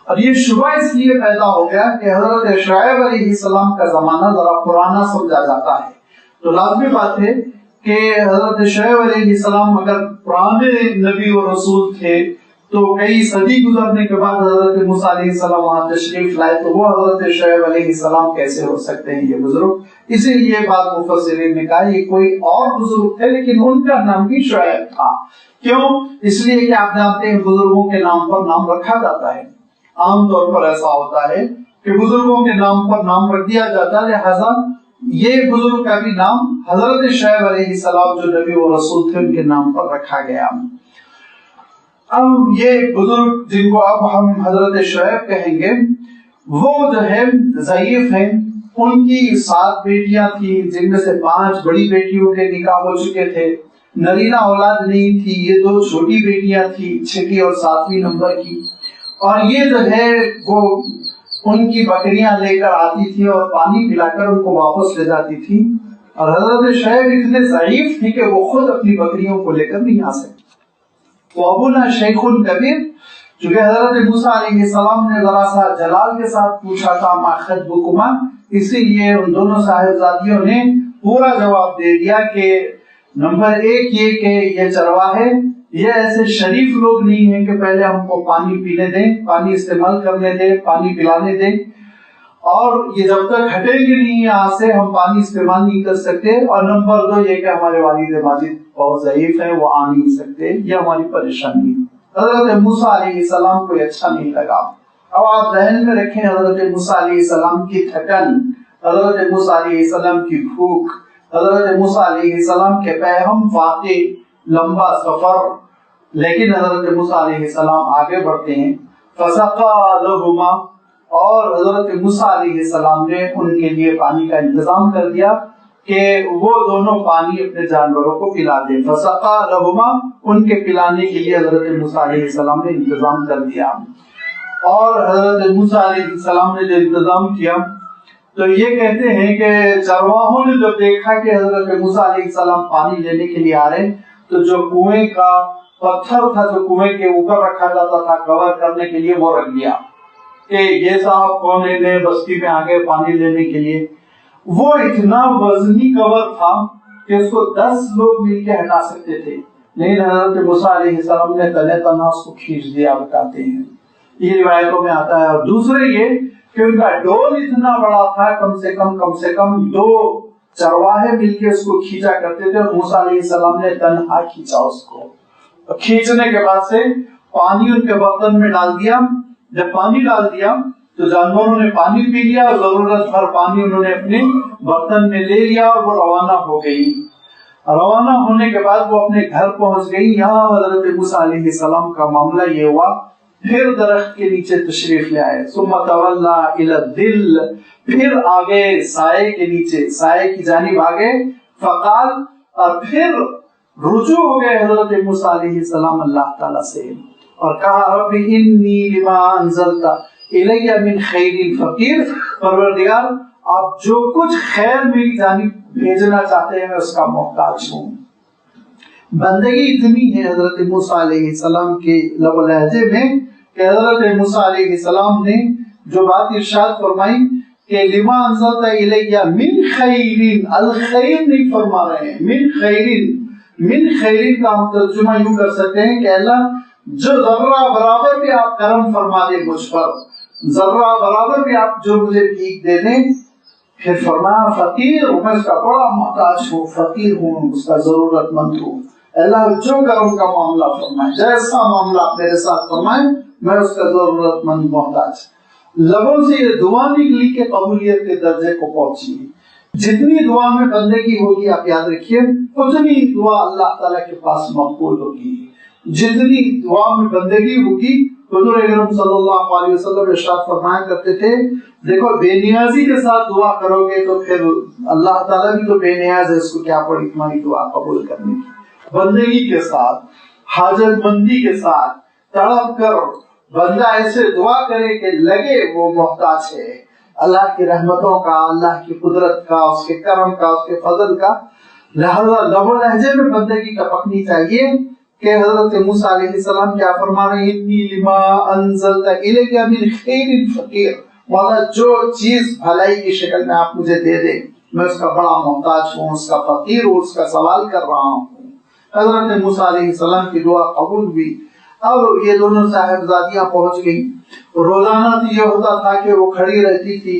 اور یہ شبہ اس لیے پیدا ہو گیا کہ حضرت شعیب علیہ السلام کا زمانہ ذرا پرانا سمجھا جاتا ہے. تو لازمی بات ہے کہ حضرت شعیب علیہ السلام اگر پرانے نبی و رسول تھے تو کئی صدی گزرنے کے بعد حضرت موسیٰ علیہ السلام وہاں تشریف لائے, تو وہ حضرت شعیب علیہ السلام کیسے ہو سکتے ہیں یہ بزرگ. اسی لیے بات مفسرین نے کہا یہ کوئی اور بزرگ تھے لیکن ان کا نام بھی شعیب تھا. کیوں؟ اس لیے کہ آپ جانتے ہیں بزرگوں کے نام پر نام رکھا جاتا ہے. عام طور پر ایسا ہوتا ہے کہ بزرگوں کے نام پر نام رکھ دیا جاتا ہے, لہذا یہ بزرگ کا بھی نام حضرت شعیب علیہ السلام جو نبی و رسول تھے ان کے نام پر رکھا گیا. اب یہ بزرگ جن کو اب ہم حضرت شعیب کہیں گے وہ جو ہے ضعیف ہیں. ان کی 7 بیٹیاں تھیں جن میں سے 5 بڑی بیٹیوں کے نکاح ہو چکے تھے, نرینہ اولاد نہیں تھی. یہ 2 چھوٹی بیٹیاں تھیں 6 اور 7 نمبر کی, اور یہ جو ہے وہ ان کی بکریاں لے کر آتی تھی اور پانی پلا کر ان کو واپس لے جاتی تھی. اور حضرت شعیب اتنے ضعیف تھی کہ وہ خود اپنی بکریوں کو لے کر نہیں آ سکتے. وابونا شیخ کبیر, چونکہ حضرت موسیٰ علیہ السلام نے ذرا سا جلال کے ساتھ پوچھا تھا ما خطبکما, اسی لیے ان دونوں صاحبزادیوں نے پورا جواب دے دیا کہ نمبر 1 یہ کہ یہ چرواہے یہ ایسے شریف لوگ نہیں ہیں کہ پہلے ہم کو پانی پینے دیں, پانی استعمال کرنے دیں, پانی پلانے دیں, اور یہ جب تک ہٹیں گے نہیں یہاں سے ہم پانی استعمال نہیں کر سکتے. اور نمبر 2 یہ کہ ہمارے والد ماجد بہت ضعیف ہیں, وہ آ نہیں سکتے, یہ ہماری پریشانی ہے. حضرت موسیٰ علیہ السلام کو اچھا نہیں لگا. اب آپ ذہن میں رکھیں حضرت موسیٰ علیہ السلام کی تھکن, حضرت موسیٰ علیہ السلام کی بھوک, حضرت موسیٰ علیہ السلام کے پیغام فاتح, لمبا سفر, لیکن حضرت موسیٰ علیہ السلام آگے بڑھتے ہیں. فسقا لہما, اور حضرت موسیٰ علیہ السلام نے ان کے لیے پانی کا انتظام کر دیا کہ وہ دونوں پانی اپنے جانوروں کو پلا دیں. فسقا لہما, ان کے پلانے کے لیے حضرت موسیٰ علیہ السلام نے انتظام کر دیا. اور حضرت موسیٰ علیہ السلام نے جو انتظام کیا تو یہ کہتے ہیں کہ چرواہوں نے جب دیکھا کہ حضرت موسیٰ علیہ السلام پانی لینے کے لیے آ رہے, تو جو کنویں کا پتھر تھا جو کنویں کے اوپر رکھا جاتا تھا کور کرنے کے لیے, وہ رکھ دیا کہ یہ صاحب کون ہے بستی میں آگے پانی لینے کے لیے. وہ اتنا وزنی کور تھا کہ اس کو 10 لوگ مل کے ہٹا سکتے تھے, لیکن حضرت موسیٰ علیہ السلام نے تنہ تنہا اس کو کھینچ دیا, بتاتے ہیں یہ روایتوں میں آتا ہے. اور دوسرے یہ کہ ان کا ڈول اتنا بڑا تھا, کم سے کم 2 چرواہے مل کے اس کو کھینچا کرتے تھے, اور موسیٰ علیہ السلام نے تنہا کھینچا اس کو. کھینچنے کے بعد سے پانی ان کے برتن میں ڈال دیا. جب پانی ڈال دیا تو جانوروں نے پانی پی لیا, اور ضرورت بھر پانی انہوں نے اپنے برتن میں لے لیا, اور وہ روانہ ہو گئی. روانہ ہونے کے بعد وہ اپنے گھر پہنچ گئی. یہاں حضرت موسیٰ علیہ السلام کا معاملہ یہ ہوا, پھر درخت کے نیچے تشریف لے آئے. ثم تولا الی الظل, پھر آگے سائے کے نیچے, سائے کی جانب آگے. فقال, اور پھر رجوع ہو گئے حضرت موسیٰ علیہ السلام اللہ تعالیٰ سے, اور کہا رب انی لما انزلت الی من خیر فقیر, پروردگار آپ جو کچھ خیر میری جانب بھیجنا چاہتے ہیں میں اس کا محتاج ہوں. بندگی اتنی ہے حضرت موسیٰ علیہ السلام کے لب و لہجے میں کہ حضرت موسیٰ علیہ السلام نے جو بات ارشاد فرمائی کہ لما انزلت الی من خیر, الخیر نہیں فرما رہے ہیں, من خیر. من خیر کا ہم ترجمہ یوں کر سکتے ہیں کہ اللہ جو ذرہ برابر بھی آپ کرم فرما دیں مجھ پر, ذرہ برابر بھی آپ جو مجھے بھیک دے دیں. پھر فرمایا فقیر, میں اس کا بڑا محتاج ہوں, فقیر ہوں, اس کا ضرورت مند ہوں. اللہ جو کرم کا معاملہ فرمائے, جیسا معاملہ میرے ساتھ فرمائے, میں اس کا ضرورت مند محتاج. لبوں سے یہ دعا نکلی کہ قبولیت کے درجے کو پہنچی. جتنی دعا میں بندگی ہوگی آپ یاد رکھیے, اتنی دعا اللہ تعالیٰ کے پاس مقبول ہوگی. جتنی دعا میں بندگی ہوگی, حضور اکرم صلی اللہ علیہ وسلم ارشاد فرمایا کرتے تھے دیکھو بے نیازی کے ساتھ دعا کرو گے تو پھر اللہ تعالیٰ بھی تو بے نیاز ہے, اس کو کیا پڑی تمہاری دعا قبول کرنے کی. بندگی کے ساتھ حاجت مندی کے ساتھ تڑپ کر بندہ ایسے دعا کرے کہ لگے وہ محتاج ہے اللہ کی رحمتوں کا، اللہ کی قدرت کا، اس کے کرم کا، اس کے فضل کا، لہذا لب و لہجے میں بندگی ٹپکنی چاہیے کہ حضرت موسیٰ علیہ السلام کیا فرما رہے ہیں، انی لما انزلت الیک من خیر فقیر، مولا جو چیز بھلائی کی شکل میں آپ مجھے دے دیں میں اس کا بڑا محتاج ہوں، اس کا فقیر ہوں، اس کا سوال کر رہا ہوں۔ حضرت موسیٰ علیہ السلام کی دعا قبول ہوئی۔ اب یہ دونوں صاحبزادیاں پہنچ گئیں۔ روزانہ تو یہ ہوتا تھا کہ وہ کھڑی رہتی تھی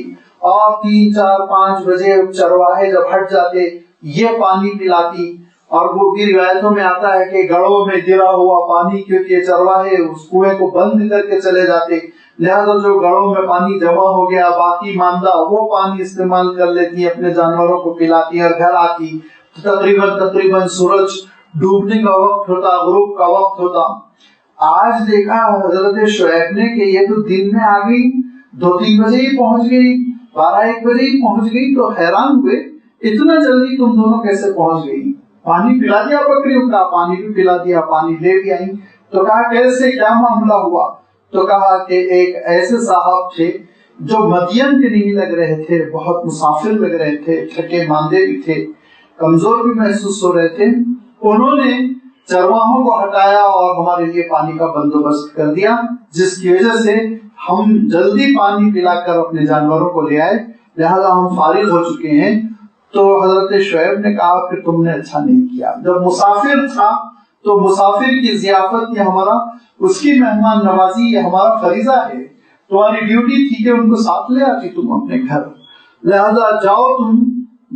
اور 3، 4، 5 بجے چرواہے جب ہٹ جاتے یہ پانی پلاتی، اور وہ بھی روایتوں میں آتا ہے کہ گڑوں میں گرا ہوا پانی، کیونکہ چرواہے اس کنویں کو بند کر کے چلے جاتے، لہذا جو گڑوں میں پانی جمع ہو گیا باقی ماندہ وہ پانی استعمال کر لیتی، اپنے جانوروں کو پلاتی اور گھر آتی۔ تقریباً سورج ڈوبنے کا وقت ہوتا، غروب کا وقت ہوتا۔ آج دیکھا حضرت شعیب نے کہ یہ تو دن میں آ گئی، 2-3 بجے ہی پہنچ گئی، 12-1 بجے ہی پہنچ گئی، تو حیران ہوئے اتنا جلدی تم دونوں کیسے پہنچ گئی؟ پانی پلا دیا بکریوں کا؟ پانی بھی پلا دیا، پانی لے بھی آئی۔ تو کہا کیسے، کیا معاملہ ہوا؟ تو کہا کہ ایک ایسے صاحب تھے جو مدین کے نہیں لگ رہے تھے، بہت مسافر لگ رہے تھے، تھکے ماندے بھی تھے، کمزور بھی محسوس ہو رہے تھے، انہوں نے چرواہوں کو ہٹایا اور ہمارے لیے پانی کا بندوبست کر دیا، جس کی وجہ سے ہم جلدی پانی پلا کر اپنے جانوروں کو لے آئے، لہذا ہم فارغ ہو چکے ہیں۔ تو حضرت شعیب نے کہا کہ تم نے اچھا نہیں کیا، جب مسافر تھا تو مسافر کی ضیافت یہ ہمارا، اس کی مہمان نوازی یہ ہمارا فریضہ ہے، تمہاری ڈیوٹی تھی کہ ان کو ساتھ لے آتی تم اپنے گھر، لہذا جاؤ تم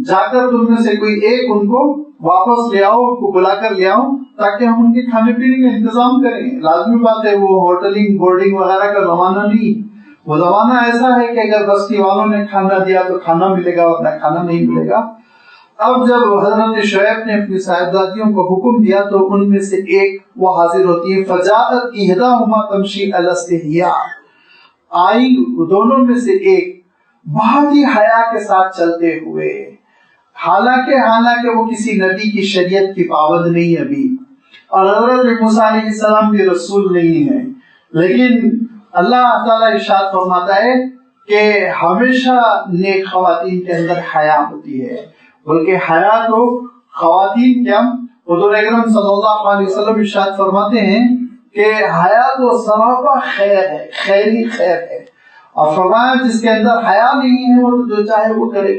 جا کر تم میں سے کوئی ایک ان کو واپس لے آؤ، ان کو بلا کر لے آؤ تاکہ ہم ان کے کھانے پینے کا انتظام کریں۔ لازمی بات ہے، وہ ہوٹلنگ بورڈنگ وغیرہ کا زمانہ نہیں، وہ زمانہ ایسا ہے کہ اگر بستی والوں نے کھانا دیا تو کھانا ملے گا ورنہ کھانا نہیں ملے گا۔ اب جب حضرت شعیب نے اپنی صاحبزادیوں کو حکم دیا تو ان میں سے ایک وہ حاضر ہوتی ہے، فجاءت احداہما تمشی علی استحیاء، آئی دونوں میں سے ایک بہت ہی حیا کے ساتھ چلتے ہوئے، حالانکہ وہ کسی نبی کی شریعت کی پابند نہیں ابھی، اور حضرت موسیٰ علیہ السلام بھی رسول نہیں ہے، لیکن اللہ تعالیٰ ارشاد فرماتا ہے کہ ہمیشہ نیک خواتین کے اندر حیا ہوتی ہے، بلکہ حیا تو خواتین کیا، حضور اکرم صلی اللہ علیہ وسلم ارشاد فرماتے ہیں کہ حیا تو سراپا خیر ہے، خیر ہی خیر ہے، اور فرمایا جس کے اندر حیا نہیں ہے وہ جو چاہے وہ کرے۔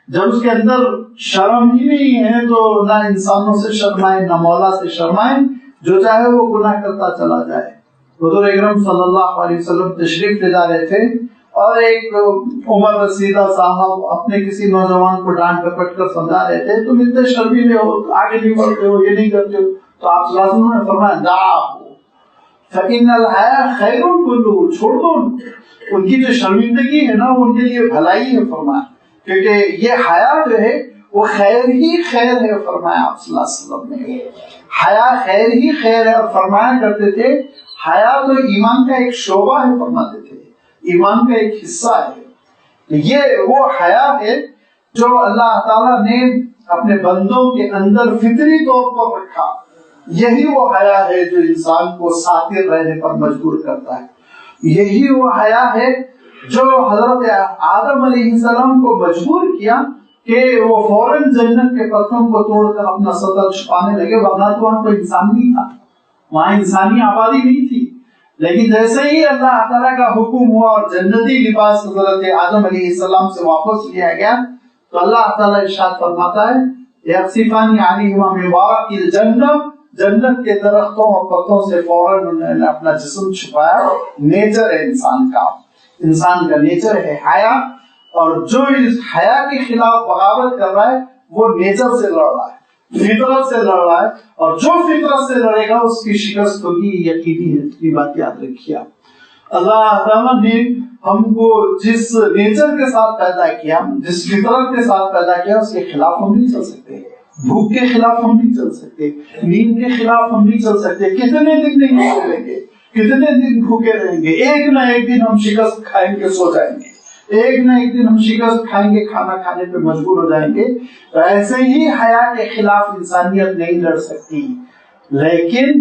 جب اس کے اندر شرم ہی نہیں ہے تو نہ انسانوں سے شرمائے نہ مولا سے شرمائے، جو چاہے وہ گناہ کرتا چلا جائے۔ حضور اکرم صلی اللہ علیہ وسلم تشریف لے جا رہے تھے اور ایک عمر رسیدہ صاحب اپنے کسی نوجوان کو ڈانٹ ڈپٹ کر سمجھا رہے تھے، تم اتنے شرمیلے ہو، آگے نہیں بڑھتے ہو، یہ نہیں کرتے ہو، تو آپ صلی اللہ علیہ وسلم نے فرمایا دعوا فإن الحیا خیر کلہ، چھوڑ دو ان کی جو شرمندگی ہے نا وہ ان کے لیے بھلائی ہے، فرمایا کیونکہ یہ حیا جو ہے وہ خیر ہی خیر ہے، فرمایا آپ صلی اللہ علیہ وسلم نے، حیا خیر ہی خیر ہے، اور فرمایا کرتے تھے حیا تو ایمان کا ایک شعبہ ہے، فرماتے تھے ایمان کا ایک حصہ ہے۔ یہ وہ حیا ہے جو اللہ تعالیٰ نے اپنے بندوں کے اندر فطری طور پر رکھا، یہی وہ حیا ہے جو انسان کو ساتر رہنے پر مجبور کرتا ہے، یہی وہ حیا ہے جو حضرت آدم علیہ السلام کو مجبور کیا کہ وہ فوراً جنت کے پتوں کو توڑ کر اپنا سطر چھپانے لگے، ورنہ تو وہاں کوئی انسان نہیں تھا، وہاں انسانی آبادی نہیں تھی۔ لیکن جیسے ہی اللہ تعالیٰ کا حکم ہوا اور جنتی لباس حضرت آدم علیہ السلام سے واپس لیا گیا تو اللہ تعالیٰ ارشاد فرماتا ہے یخسفان علیہما من ورق الجنہ، جنت کے درختوں اور پتوں سے فوراً انہوں نے اپنا جسم چھپایا۔ نیچر ہے انسان کا نیچر ہے حیا، اور جو اس حیا کے خلاف بغاوت کر رہا ہے وہ نیچر سے لڑ رہا ہے، فطرت سے لڑ رہا ہے، اور جو فطرت سے لڑے گا اس کی شکست ہوگی، یقینی ہے، یہ بات یاد رکھیے۔ اللہ تعالیٰ نے ہم کو جس نیچر کے ساتھ پیدا کیا، جس فطرت کے ساتھ پیدا کیا، اس کے خلاف ہم نہیں چل سکتے، بھوک کے خلاف ہم نہیں چل سکتے، نیند کے خلاف ہم نہیں چل سکتے، کتنے دن نہیں چلیں گے، کتنے دن بھوکے رہیں گے، ایک نہ ایک دن ہم شکست کھائیں گے، سو جائیں گے، ایک نہ ایک دن ہم شکست کھائیں گے، کھانا کھانے پہ مجبور ہو جائیں گے۔ تو ایسے ہی حیا کے خلاف انسانیت نہیں لڑ سکتی، لیکن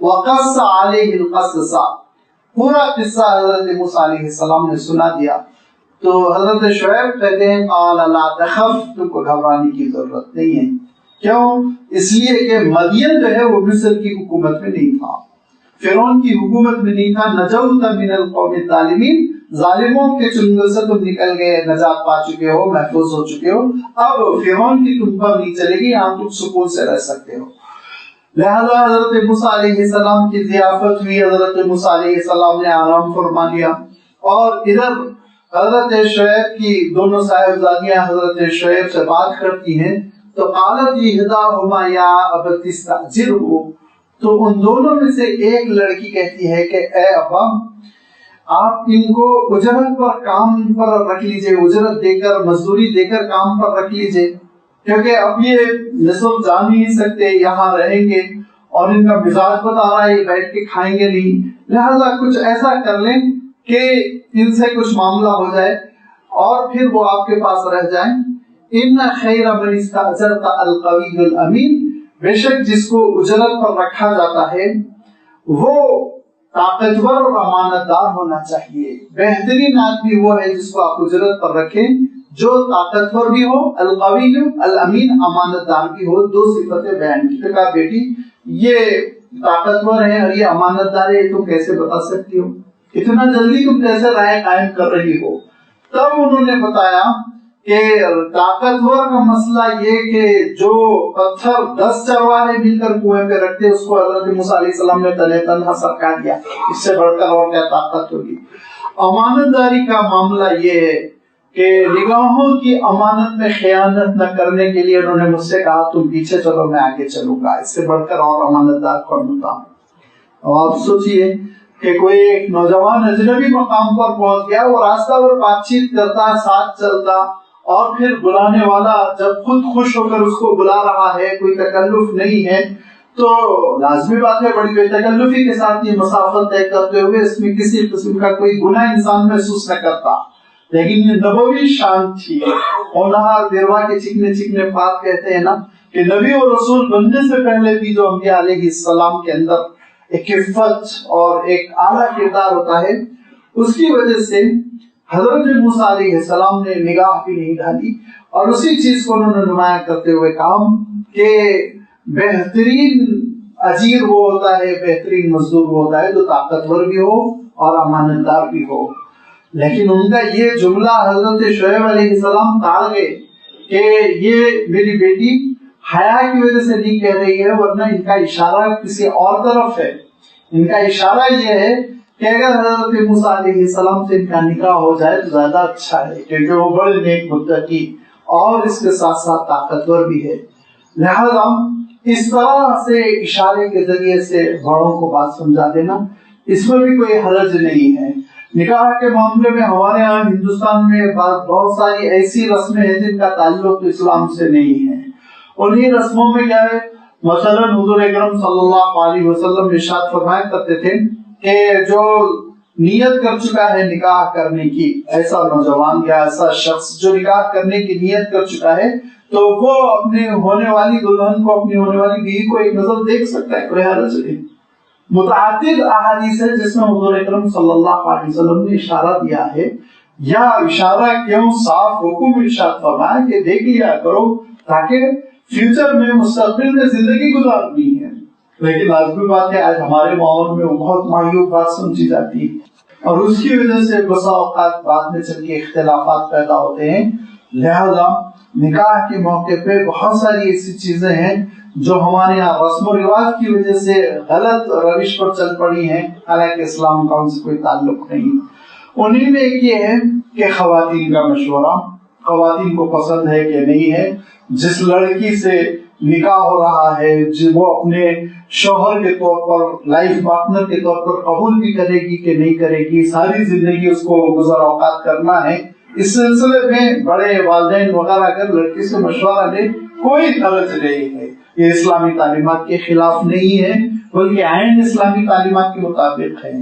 وقص علیہ القصص، پورا قصہ حضرت موسیٰ علیہ السلام نے سنا دیا. تو حضرت شعیب کہتے ہیں قال لا تخف، تم کو گھبرانے کی ضرورت نہیں ہے. کیوں؟ اس لیے کہ مدین جو ہے وہ مصر کی حکومت میں نہیں تھا، فرعون کی حکومت میں نہیں تھا. نجوت من القوم الظالمین، ظالموں کے چنگل سے تم نکل گئے، نجات پا چکے ہو، محفوظ ہو چکے ہو. اب فرعون کی تم پر نہیں چلے گی، یہاں تم سکون سے رہ سکتے ہو. لہذا حضرت موسیٰ علیہ السلام کی ضیافت ہوئی، حضرت موسیٰ علیہ السلام نے آرام فرما لیا. اور ادھر حضرت شعیب کی دونوں صاحبزادیاں حضرت شعیب سے بات کرتی ہیں تو قالت احداہما یا ابت استاجرہ، تو ان دونوں میں سے ایک لڑکی کہتی ہے کہ اے ابا، آپ ان کو اجرت پر کام پر رکھ لیجئے، اجرت دے کر، مزدوری دے کر کام پر رکھ لیجئے، کیونکہ اب یہ مصر جا نہیں سکتے، یہاں رہیں گے اور ان کا مزاج بتا رہا ہے بیٹھ کے کھائیں گے نہیں. لہذا کچھ ایسا کر لیں کہ ان سے کچھ معاملہ ہو جائے اور پھر وہ آپ کے پاس رہ جائیں. ان خیر من استاجرت القوی الامین، بے شک جس کو اجرت پر رکھا جاتا ہے وہ طاقتور اور امانت دار ہونا چاہیے. بہترین آدمی وہ ہے جس کو آپ اجرت پر رکھیں جو طاقتور بھی ہو، القوی الامین، امانت دار بھی ہو. دو صفتیں بیان کی. کہا بیٹی یہ طاقتور ہے اور یہ امانت دار ہے، تم کیسے بتا سکتی ہو؟ اتنا جلدی تم کیسے رائے قائم کر رہی ہو؟ تب انہوں نے بتایا کہ طاقتور کا مسئلہ یہ کہ جو پتھر 10 چرواہے مل کر کنویں پہ رکھتے اس کو حضرت موسیٰ علیہ السلام نے تنہا سرکا دیا. اس سے بڑھ کر اور کیا طاقت ہوگی؟ امانت داری کا معاملہ یہ ہے کہ نگاہوں کی امانت میں خیانت نہ کرنے کے لیے انہوں نے مجھ سے کہا تم پیچھے چلو میں آگے چلوں گا. اس سے بڑھ کر اور امانت دار کون ہوتا؟ اور آپ سوچئے کہ کوئی ایک نوجوان اجنبی مقام پر پہنچ گیا، وہ راستہ پر بات چیت کرتا، ساتھ چلتا، اور پھر بلانے والا جب خود خوش ہو کر اس کو بلا رہا ہے، کوئی تکلف نہیں ہے، تو لازمی بات ہے بڑی بے تکلفی کے ساتھ یہ مسافت طے کرتے ہوئے اس میں کسی قسم کا کوئی گناہ انسان محسوس نہ کرتا. لیکن یہ نبوی شان تھی. اونہار دیروا کے چکنے چکنے بات کہتے ہیں نا کہ نبی اور رسول بننے سے پہلے بھی جو انبیاء علیہ السلام کے اندر ایک عفت اور ایک اعلیٰ کردار ہوتا ہے، اس کی وجہ سے حضرت موسیٰ علیہ السلام نے نگاہ بھی نہیں ڈالی اور اسی چیز کو انہوں نے نمایاں کرتے ہوئے کہا کہ بہترین اجیر وہ ہوتا ہے، بہترین مزدور وہ ہوتا ہے جو طاقتور بھی ہو اور امانت دار بھی ہو. لیکن ان کا یہ جملہ حضرت شعیب علیہ السلام ٹال گئے کہ یہ میری بیٹی حیا کی وجہ سے نہیں کہہ رہی ہے، ورنہ ان کا اشارہ کسی اور طرف ہے. ان کا اشارہ یہ ہے کہ اگر حضرت موسیٰ علیہ السلام سے ان کا نکاح ہو جائے تو زیادہ اچھا ہے، کیونکہ وہ بڑے نیک متقی اور اس کے ساتھ ساتھ طاقتور بھی ہے. لہذا اس طرح سے اشارے کے ذریعے سے بڑوں کو بات سمجھا دینا، اس میں بھی کوئی حرج نہیں ہے. نکاح کے معاملے میں ہمارے یہاں ہندوستان میں بہت ساری ایسی رسمیں ہیں جن کا تعلق اسلام سے نہیں ہے. انہی رسموں میں کیا ہے، مثلا حضور اکرم صلی اللہ علیہ وسلم ارشاد فرمایا کرتے تھے کہ جو نیت کر چکا ہے نکاح کرنے کی، ایسا نوجوان یا ایسا شخص جو نکاح کرنے کی نیت کر چکا ہے تو وہ اپنے ہونے والی دلہن کو، اپنی ہونے والی بیوی کو ایک نظر دیکھ سکتا ہے، کوئی حرج نہیں. متعدد احادیث ہے جس میں حضور اکرم صلی اللہ علیہ وسلم نے اشارہ دیا ہے، یا اشارہ کیوں صاف حکم ارشاد فرمایا کہ دیکھ لیا کرو تاکہ فیوچر میں مستقبل میں زندگی گزارنی ہے. لیکن لازمی بات ہے آج ہمارے ماحول میں وہ بہت معیوب بات سمجھی جاتی ہے اور اس کی وجہ سے بسا اوقات بعد میں چل کے اختلافات پیدا ہوتے ہیں. لہذا نکاح کے موقع پہ بہت ساری ایسی چیزیں ہیں جو ہمارے یہاں رسم و رواج کی وجہ سے غلط روش پر چل پڑی ہیں، حالانکہ اسلام کا ان سے کوئی تعلق نہیں. انہی میں ایک یہ ہے کہ خواتین کا مشورہ، خواتین کو پسند ہے کہ نہیں ہے. جس لڑکی سے نکاح ہو رہا ہے وہ اپنے شوہر کے طور پر، لائف پارٹنر کے طور پر قبول بھی کرے گی کہ نہیں کرے گی، ساری زندگی اس کو گزر اوقات کرنا ہے، اس سلسلے میں بڑے والدین وغیرہ اگر لڑکی سے مشورہ لے کوئی حرج نہیں ہے. یہ اسلامی تعلیمات کے خلاف نہیں ہے بلکہ عین اسلامی تعلیمات کے مطابق ہے.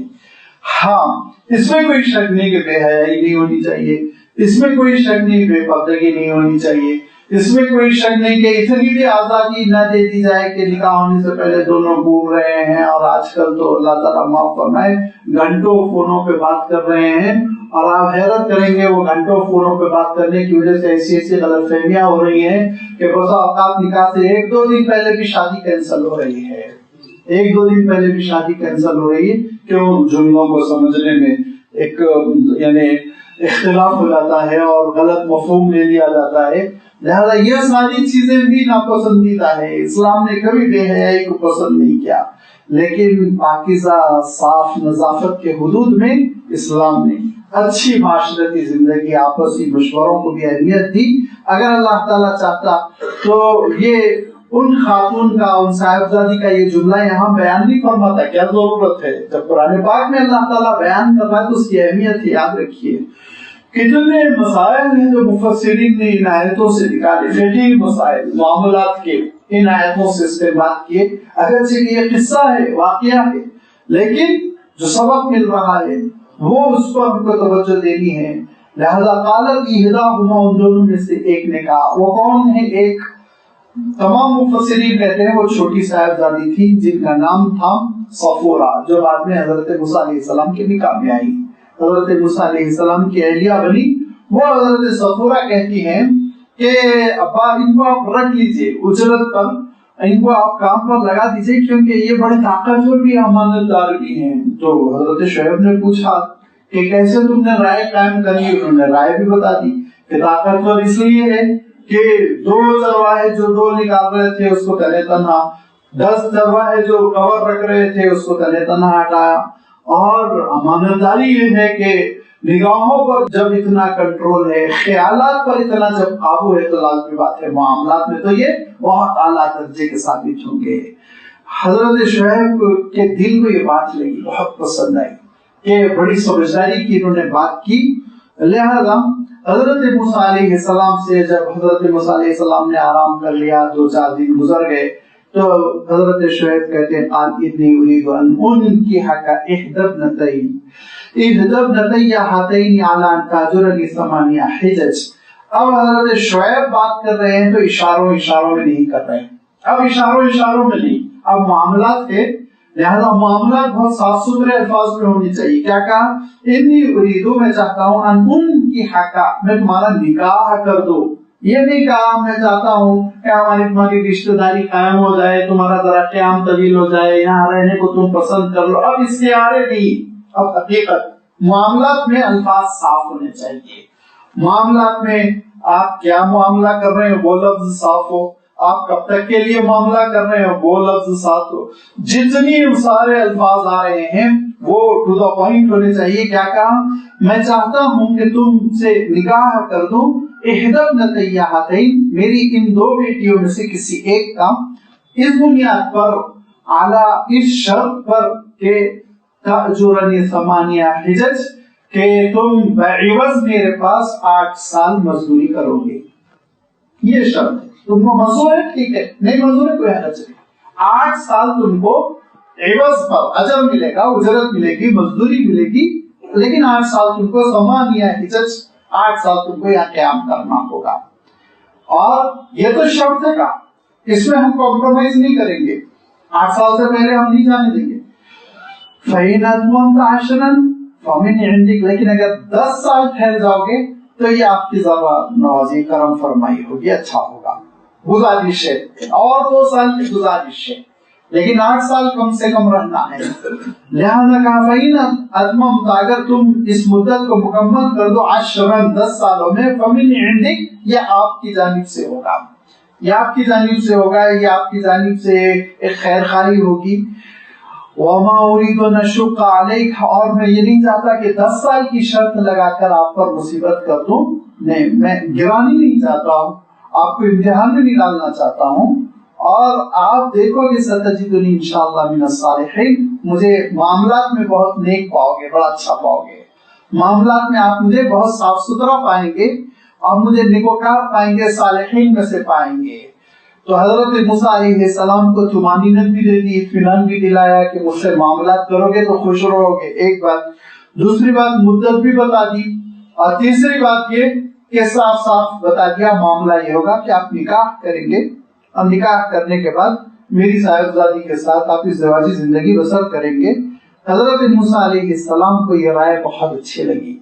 ہاں اس میں کوئی شک نہیں کہ بے حیائی نہیں ہونی چاہیے، اس میں کوئی شک نہیں بے پردگی نہیں ہونی چاہیے، اس میں کوئی شک نہیں کہ اتنی بھی آزادی نہ دے دی جائے کہ نکاح ہونے سے پہلے دونوں گھوم رہے ہیں، اور آج کل تو اللہ تعالیٰ معاف فرمائے گھنٹوں فونوں پہ بات کر رہے ہیں، اور آپ حیرت کریں گے وہ گھنٹوں فونوں پہ بات کرنے کی وجہ سے ایسی ایسی غلط فہمیاں ہو رہی ہیں کہ بسا اوقات نکاح سے 1-2 دن پہلے بھی شادی کینسل ہو رہی ہے، 1-2 دن پہلے بھی شادی کینسل ہو رہی ہے، کیوں؟ جملوں کو سمجھنے میں ایک یعنی اختلاف ہو جاتا ہے اور غلط مفہوم لے لیا جاتا ہے، لہذا یہ ساری چیزیں بھی ناپسندیدہ ہے۔ اسلام نے کبھی بے حیائی کو پسند نہیں کیا، لیکن پاکیزہ صاف نظافت کے حدود میں اسلام نے اچھی معاشرتی زندگی، آپسی مشوروں کو بھی اہمیت دی۔ اگر اللہ تعالیٰ چاہتا تو یہ ان خاتون کا، ان صاحبزادی کا یہ جملہ یہاں بیان نہیں فرماتا، کیا ضرورت ہے؟ جب قرآن پاک میں اللہ تعالیٰ بیان کر رہا ہے تو اس کی اہمیت یاد رکھیے۔ کتنے مسائل ہیں جو مفسرین نے ان آیتوں سے نکالے، فقہی مسائل، معاملات کے ان آیتوں سے استنباط کیے، اگرچہ کہ یہ قصہ ہے، واقعہ ہے، لیکن جو سبق مل رہا ہے وہ اس پر ہم کو توجہ دینی ہے۔ لہذا قالت احداہما، ان دونوں میں سے ایک نے کہا، وہ کون ہے؟ ایک تمام مفسرین کہتے ہیں وہ چھوٹی صاحبزادی تھی جن کا نام تھا صفورہ، جو بعد میں حضرت موسیٰ علیہ السلام کے نکاح میں آئی، حضرت موسیٰ علیہ السلام کی اہلیہ بنی۔ وہ حضرت صفورہ کہتی ہیں کہ ابا ان کو آپ رکھ لیجئے اجرت پر، ان کو آپ کام پر لگا دیجئے کیونکہ یہ بڑے طاقتور بھی امانت دار بھی ہیں۔ تو حضرت شعیب نے پوچھا کہ کیسے تم نے رائے قائم کری؟ انہوں نے رائے بھی بتا دی کہ طاقتور اس لیے ہے کہ 2 چرواہے جو 2 نکال رہے تھے اس کو تنے تنہا، 10 چرواہے جو کور رکھ رہے تھے اس کو تنے تنہا ہٹایا، اور امانت داری یہ ہے کہ نگاہوں پر جب اتنا کنٹرول ہے، خیالات پر اتنا جب قابو ہے تو لازمی بات ہے معاملات میں تو یہ بہت اعلیٰ درجے کے ثابت ہوں گے۔ حضرت شعیب کے دل کو یہ بات لگی، بہت پسند آئی کہ بڑی سمجھداری کی انہوں نے بات کی۔ لہذا حضرت موسیٰ علیہ السلام سے جب حضرت موسیٰ علیہ السلام نے آرام کر لیا، 2-4 دن گزر گئے، تو حضرت شعیب کہتے ہیں قال انی اريد ان انکحک احدى ابنتي هاتین علی ان تاجرنی 8 حجج۔ اب حضرت شعیب بات کر رہے ہیں تو اشاروں میں نہیں کر رہے ہیں، اب اشاروں میں نہیں، اب معاملات ہے، لہذا معاملات بہت صاف ستھرے الفاظ میں ہونی چاہیے۔ کیا کہا؟ انی اريد، میں چاہتا ہوں، ان انکحک، میں تمہارا نکاح کر دوں۔ یہ نہیں کہا میں چاہتا ہوں کہ ہماری تمہاری رشتہ داری قائم ہو جائے، تمہارا ذرا قیام طویل ہو جائے، یہاں رہنے کو تم پسند کر لو۔ اب اس کے آرے نہیں، اب حقیقت معاملات میں الفاظ صاف ہونے چاہیے۔ معاملات میں آپ کیا معاملہ کر رہے ہیں وہ لفظ صاف ہو، آپ کب تک کے لیے معاملہ کر رہے ہیں وہ لفظ صاف ہو، جتنی سارے الفاظ آ رہے ہیں وہ ٹو دا پوائنٹ ہونے چاہیے۔ کیا کہا؟ میں چاہتا ہوں کہ تم سے نکاح کر دوں احدى ابنتي هاتین، میری ان 2 بیٹیوں میں سے کسی ایک کا، اس بنیاد پر، اعلی اس شرط پر کہ تأجرنی 8 حجج، کہ تم بعوض میرے پاس 8 سال مزدوری کرو گے۔ یہ شرط ہے، تم کو منظور ہے؟ ٹھیک ہے، نہیں منظور ہے کوئی حرج نہیں، 8 سال تم کو عوض پر اجر ملے گا، اجرت ملے گی، مزدوری ملے گی، لیکن 8 سال تم کو 8 حجج، 8 سال تم کو یہاں قیام کرنا ہوگا۔ اور یہ تو شرط ہے، اس میں ہم کمپرومائز نہیں کریں گے، 8 سال سے پہلے ہم نہیں جانے دیں گے۔ فَإِنْ أَتْمَمْتَ 10 فَمِنْ عِنْدِكَ، لیکن اگر 10 سال ٹھہر جاؤ گے تو یہ آپ کی ذرا نوازی کرم فرمائی ہوگی، اچھا ہوگا، گزارش ہے، اور 2 سال کی گزارش ہے، لیکن 8 سال کم سے کم رہنا ہے۔ لہذا کہا فَإِنْ أَتْمَمْتَ، اگر تم اس مدت کو مکمل کر دو 10 سالوں میں، فَمِنْ عِنْدِكَ، یہ آپ کی جانب سے ہوگا، یہ آپ کی جانب سے ہوگا، یہ آپ کی جانب سے ایک خیر خواہی ہوگی۔ وَمَا أُرِيدُ أَنْ أَشُقَّ عَلَيْكَ، اور میں یہ نہیں چاہتا کہ 10 سال کی شرط لگا کر آپ پر مصیبت کر دوں، نہیں، میں گرانی نہیں چاہتا ہوں، آپ کو امتحان میں نہیں ڈالنا چاہتا ہوں، اور آپ دیکھو گے ستجدنی انشاءاللہ من الصالحین، مجھے معاملات میں بہت نیک پاؤ گے، بڑا اچھا پاؤ گے، معاملات میں آپ مجھے بہت صاف ستھرا پائیں گے، اور مجھے نیکوکار پائیں گے، صالحین میں سے پائیں گے۔ تو حضرت موسیٰ علیہ السلام کو طمانینت بھی دے دی، اطمینان بھی دلایا کہ مجھ سے معاملات کرو گے تو خوش رہو گے، ایک بات۔ دوسری بات مدت بھی بتا دی، اور تیسری بات یہ کہ صاف صاف بتا دیا معاملہ یہ ہوگا کہ آپ نکاح کریں گے اور نکاح کرنے کے بعد میری صاحبزادی کے ساتھ آپ ازدواجی زندگی بسر کریں گے۔ حضرت موسیٰ علیہ السلام کو یہ رائے بہت اچھی لگی،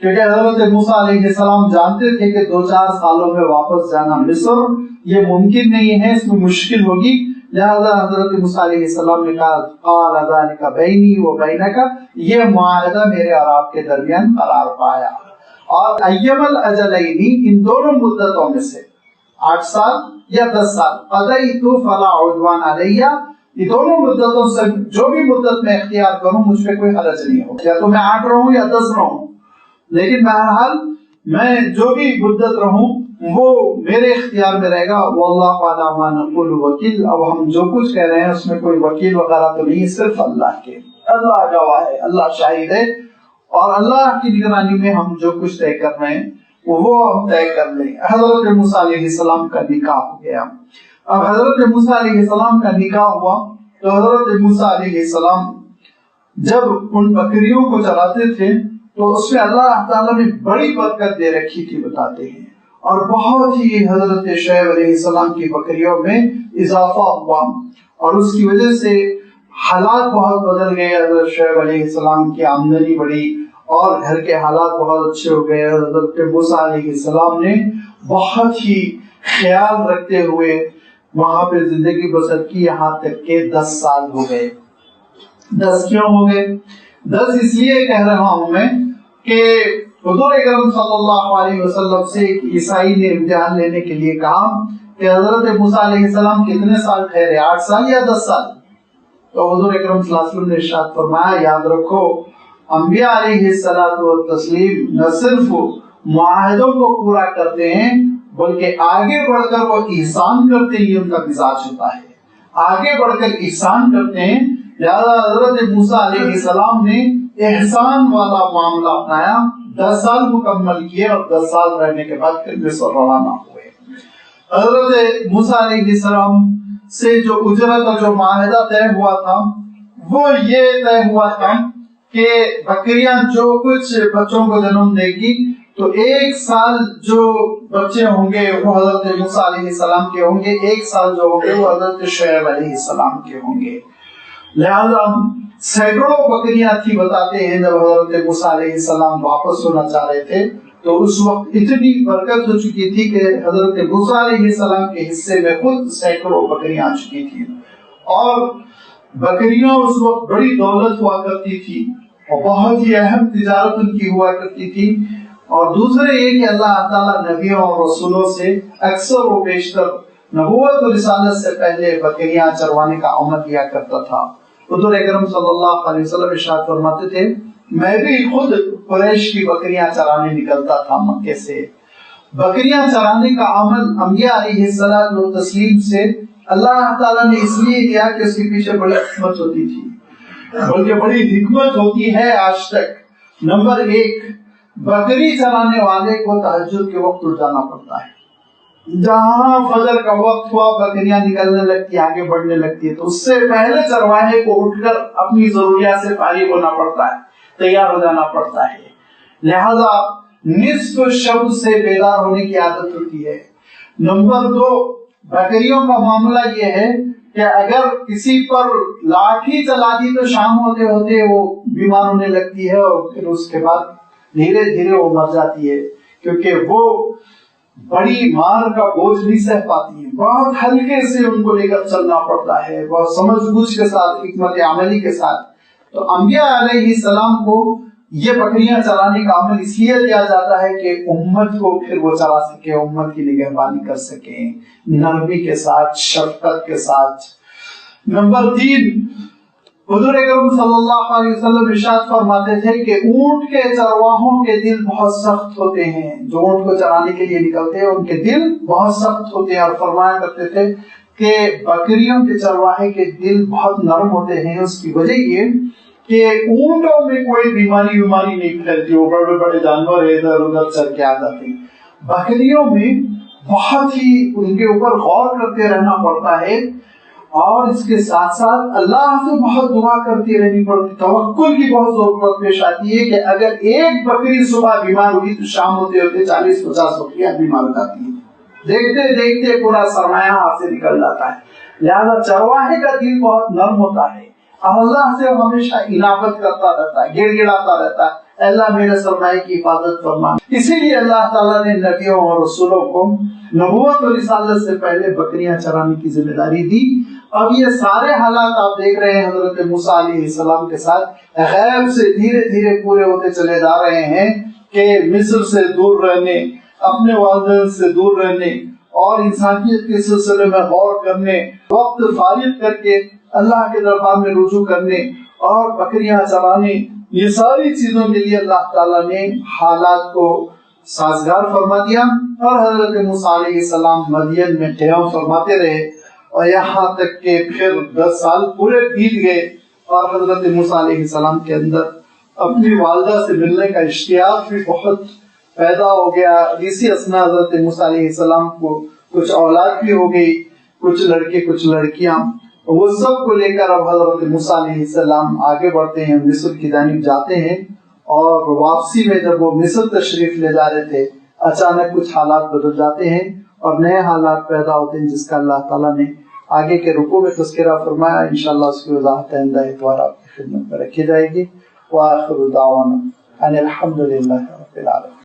کیونکہ حضرت موسیٰ علیہ السلام جانتے تھے کہ 2-4 سالوں میں واپس جانا مصر یہ ممکن نہیں ہے، اس میں مشکل ہوگی، لہذا حضرت موسیٰ علیہ السلام نے کہا قال ذلک بینی و بینک، یہ معاہدہ میرے اور آپ کے درمیان قرار پایا، اور ایما الاجلین ان دونوں مدتوں میں سے 8 سال یا 10 سال قضیت فلا عدوان علیہ، یہ دونوں مدتوں سے جو بھی مدت میں اختیار کروں مجھ پہ کوئی حرج نہیں ہو، یا تو میں 8 رہوں یا 10 رہوں، لیکن بہرحال میں جو بھی مدت رہوں وہ میرے اختیار میں رہے گا۔ واللہ علی ما نقول وکیل، اب ہم جو کچھ کہہ رہے ہیں اس میں کوئی وکیل وغیرہ تو نہیں، صرف اللہ کے، اللہ گواہ ہے، اللہ شاہد ہے، اور اللہ کی نگرانی میں ہم جو کچھ طے کر رہے ہیں وہ ہم طے کر لیں۔ حضرت موسیٰ علیہ السلام کا نکاح ہو گیا۔ اب حضرت موسیٰ علیہ السلام کا نکاح ہوا تو حضرت موسیٰ علیہ السلام جب ان بکریوں کو چراتے تھے تو اس میں اللہ تعالیٰ نے بڑی برکت دے رکھی تھی بتاتے ہیں، اور بہت ہی حضرت شعیب علیہ السلام کی بکریوں میں اضافہ ہوا، اور اس کی وجہ سے حالات بہت بدل گئے۔ حضرت شعیب علیہ السلام کی آمدنی بڑھی اور گھر کے حالات بہت اچھے ہو گئے۔ حضرت موسیٰ علیہ السلام نے بہت ہی خیال رکھتے ہوئے وہاں پہ زندگی بسر کی، یہاں تک کہ 10 سال ہو گئے۔ 10 کیوں ہو گئے؟ 10 اس لیے کہہ رہا ہوں میں کہ حضور اکرم صلی اللہ علیہ وسلم سے ایک عیسائی نے امتحان لینے کے لیے کہا کہ حضرت موسیٰ علیہ السلام کتنے سال ٹھہرے، 8 سال یا 10 سال؟ تو حضور اکرم صلی اللہ علیہ وسلم نے ارشاد فرمایا یاد رکھو انبیاء علیہ الصلوۃ والتسلیم نہ صرف معاہدوں کو پورا کرتے ہیں بلکہ آگے بڑھ کر وہ احسان کرتے ہیں، یہ ان کا مزاج ہوتا ہے، آگے بڑھ کر احسان کرتے ہیں۔ لہذا حضرت موسیٰ علیہ السلام نے احسان والا معاملہ اپنایا، 10 سال مکمل کیے اور 10 سال رہنے کے بعد پھر مصر روانہ ہوئے۔ حضرت موسیٰ علیہ السلام سے جو اجرت اور جو معاہدہ طے ہوا تھا وہ یہ طے ہوا تھا کہ بکریاں جو کچھ بچوں کو جنم دے گی تو 1 سال جو بچے ہوں گے وہ حضرت موسیٰ علیہ السلام کے ہوں گے، 1 سال جو ہوں گے وہ حضرت شعیب علیہ السلام کے ہوں گے۔ لہذا سینکڑوں بکریاں تھی بتاتے ہیں جب حضرت موسیٰ علیہ السلام واپس ہونا چاہ رہے تھے تو اس وقت اتنی برکت ہو چکی تھی کہ حضرت موسیٰ علیہ السلام کے حصے میں خود سینکڑوں بکریاں آ چکی تھی، اور بکریاں اس وقت بڑی دولت ہوا کرتی تھی اور بہت ہی اہم تجارت ان کی ہوا کرتی تھی۔ اور دوسرے یہ کہ اللہ تعالیٰ نبیوں اور رسولوں سے اکثر و بیشتر نبوت و رسالت سے پہلے بکریاں چروانے کا عمل کیا کرتا تھا۔ حضور اکرم صلی اللہ علیہ وسلم ارشاد فرماتے تھے میں بھی خود قریش کی بکریاں چرانے نکلتا تھا مکے سے۔ بکریاں چرانے کا عمل انبیاء علیہ الصلوۃ والتسلیم سے اللہ تعالیٰ نے اس لیے دیا کہ اس کے پیچھے بڑی حکمت ہوتی تھی، بلکہ بڑی حکمت ہوتی ہے آج تک۔ نمبر 1، بکری چرانے والے کو تہجد کے وقت اٹھ جانا پڑتا ہے۔ جہاں فجر کا وقت ہوا بکریاں نکلنے لگتی آگے بڑھنے لگتی ہے تو اس سے پہلے چرواہے کو اٹھ کر اپنی ضروریات سے فارغ ہونا پڑتا ہے، تیار ہو جانا پڑتا ہے۔ لہذا نصف شب سے بیدار ہونے کی عادت ہوتی ہے۔ نمبر 2، بکریوں کا معاملہ یہ ہے کہ اگر کسی پر لاٹھی چلا دی تو شام ہوتے ہوتے وہ بیمار ہونے لگتی ہے اور پھر اس کے بعد دھیرے دھیرے وہ مر جاتی ہے، کیونکہ وہ بڑی مار کا بوجھ نہیں سہ پاتی ہیں، بہت ہلکے سے ان کو لے کر چلنا پڑتا ہے، بہت سمجھ بوجھ کے ساتھ، حکمت عملی کے ساتھ۔ تو انبیاء علیہ السلام کو یہ بکریاں چرانے کا عمل اس لیے دیا جاتا ہے کہ امت کو پھر وہ چرا سکے، امت کی نگہبانی کر سکیں نرمی کے ساتھ، شفقت کے ساتھ۔ نمبر 3، حضور اکرم صلی اللہ علیہ وسلم ارشاد فرماتے تھے کہ اونٹ کے چرواہوں کے دل بہت سخت ہوتے ہیں، جو اونٹ کو چرانے کے لیے نکلتے ہیں ان کے دل بہت سخت ہوتے ہیں، اور فرمایا کرتے تھے کہ بکریوں کے چرواہے کے دل بہت نرم ہوتے ہیں۔ اس کی وجہ یہ کہ اونٹوں میں کوئی بیماری نہیں پھیلتی، وہ بڑے بڑے جانور ادھر ادھر چل کے آ جاتے ہیں۔ بکریوں میں بہت ہی ان کے اوپر غور کرتے رہنا پڑتا ہے، اور اس کے ساتھ ساتھ اللہ سے بہت دعا کرتی رہنی پڑتی، توکل کی بہت ضرورت پیش آتی ہے کہ اگر ایک بکری صبح بیمار ہوگی تو شام ہوتے ہوتے 40-50 بکریاں بیمار ہو جاتی ہیں، دیکھتے دیکھتے پورا سرمایہ ہاتھ سے نکل جاتا ہے۔ لہذا چرواہے کا دل بہت نرم ہوتا ہے اور اللہ سے ہمیشہ انابت کرتا رہتا ہے، گڑ گڑاتا رہتا ہے، اللہ میرے سرمایہ کی حفاظت فرما۔ اسی لیے اللہ تعالیٰ نے نبیوں اور رسولوں کو نبوت اور رسالت سے پہلے بکریاں چرانے کی ذمہ داری دی۔ اب یہ سارے حالات آپ دیکھ رہے ہیں حضرت موسیٰ علیہ السلام کے ساتھ غیب سے دھیرے دھیرے پورے ہوتے چلے جا رہے ہیں کہ مصر سے دور رہنے، اپنے والدین سے دور رہنے اور انسانیت کے سلسلے میں غور کرنے، وقت فارغ کر کے اللہ کے دربار میں رجوع کرنے اور بکریاں چرانے، یہ ساری چیزوں کے لیے اللہ تعالیٰ نے حالات کو سازگار فرما دیا اور حضرت موسیٰ علیہ السلام مدین میں قیام فرماتے رہے اور یہاں تک کہ پھر 10 سال پورے بیت گئے اور حضرت موسیٰ علیہ السلام کے اندر اپنی والدہ سے ملنے کا اشتیاق بھی بہت پیدا ہو گیا۔ اسی اثنا حضرت موسیٰ علیہ السلام کو کچھ اولاد بھی ہو گئی، کچھ لڑکے کچھ لڑکیاں، وہ سب کو لے کر اب حضرت موسیٰ علیہ السلام آگے بڑھتے ہیں، مصر کی جانب جاتے ہیں اور واپسی میں جب وہ مصر تشریف لے جا رہے تھے اچانک کچھ حالات بدل جاتے ہیں اور نئے حالات پیدا ہوتے ہیں جس کا اللہ تعالیٰ نے آگے کے رکوع میں تذکرہ فرمایا۔ انشاءاللہ اس کی وضاحت آئندہ اتوار آپ کی خدمت میں رکھی جائے گی۔ وآخر دعوانا ان الحمد للہ رب العالمین۔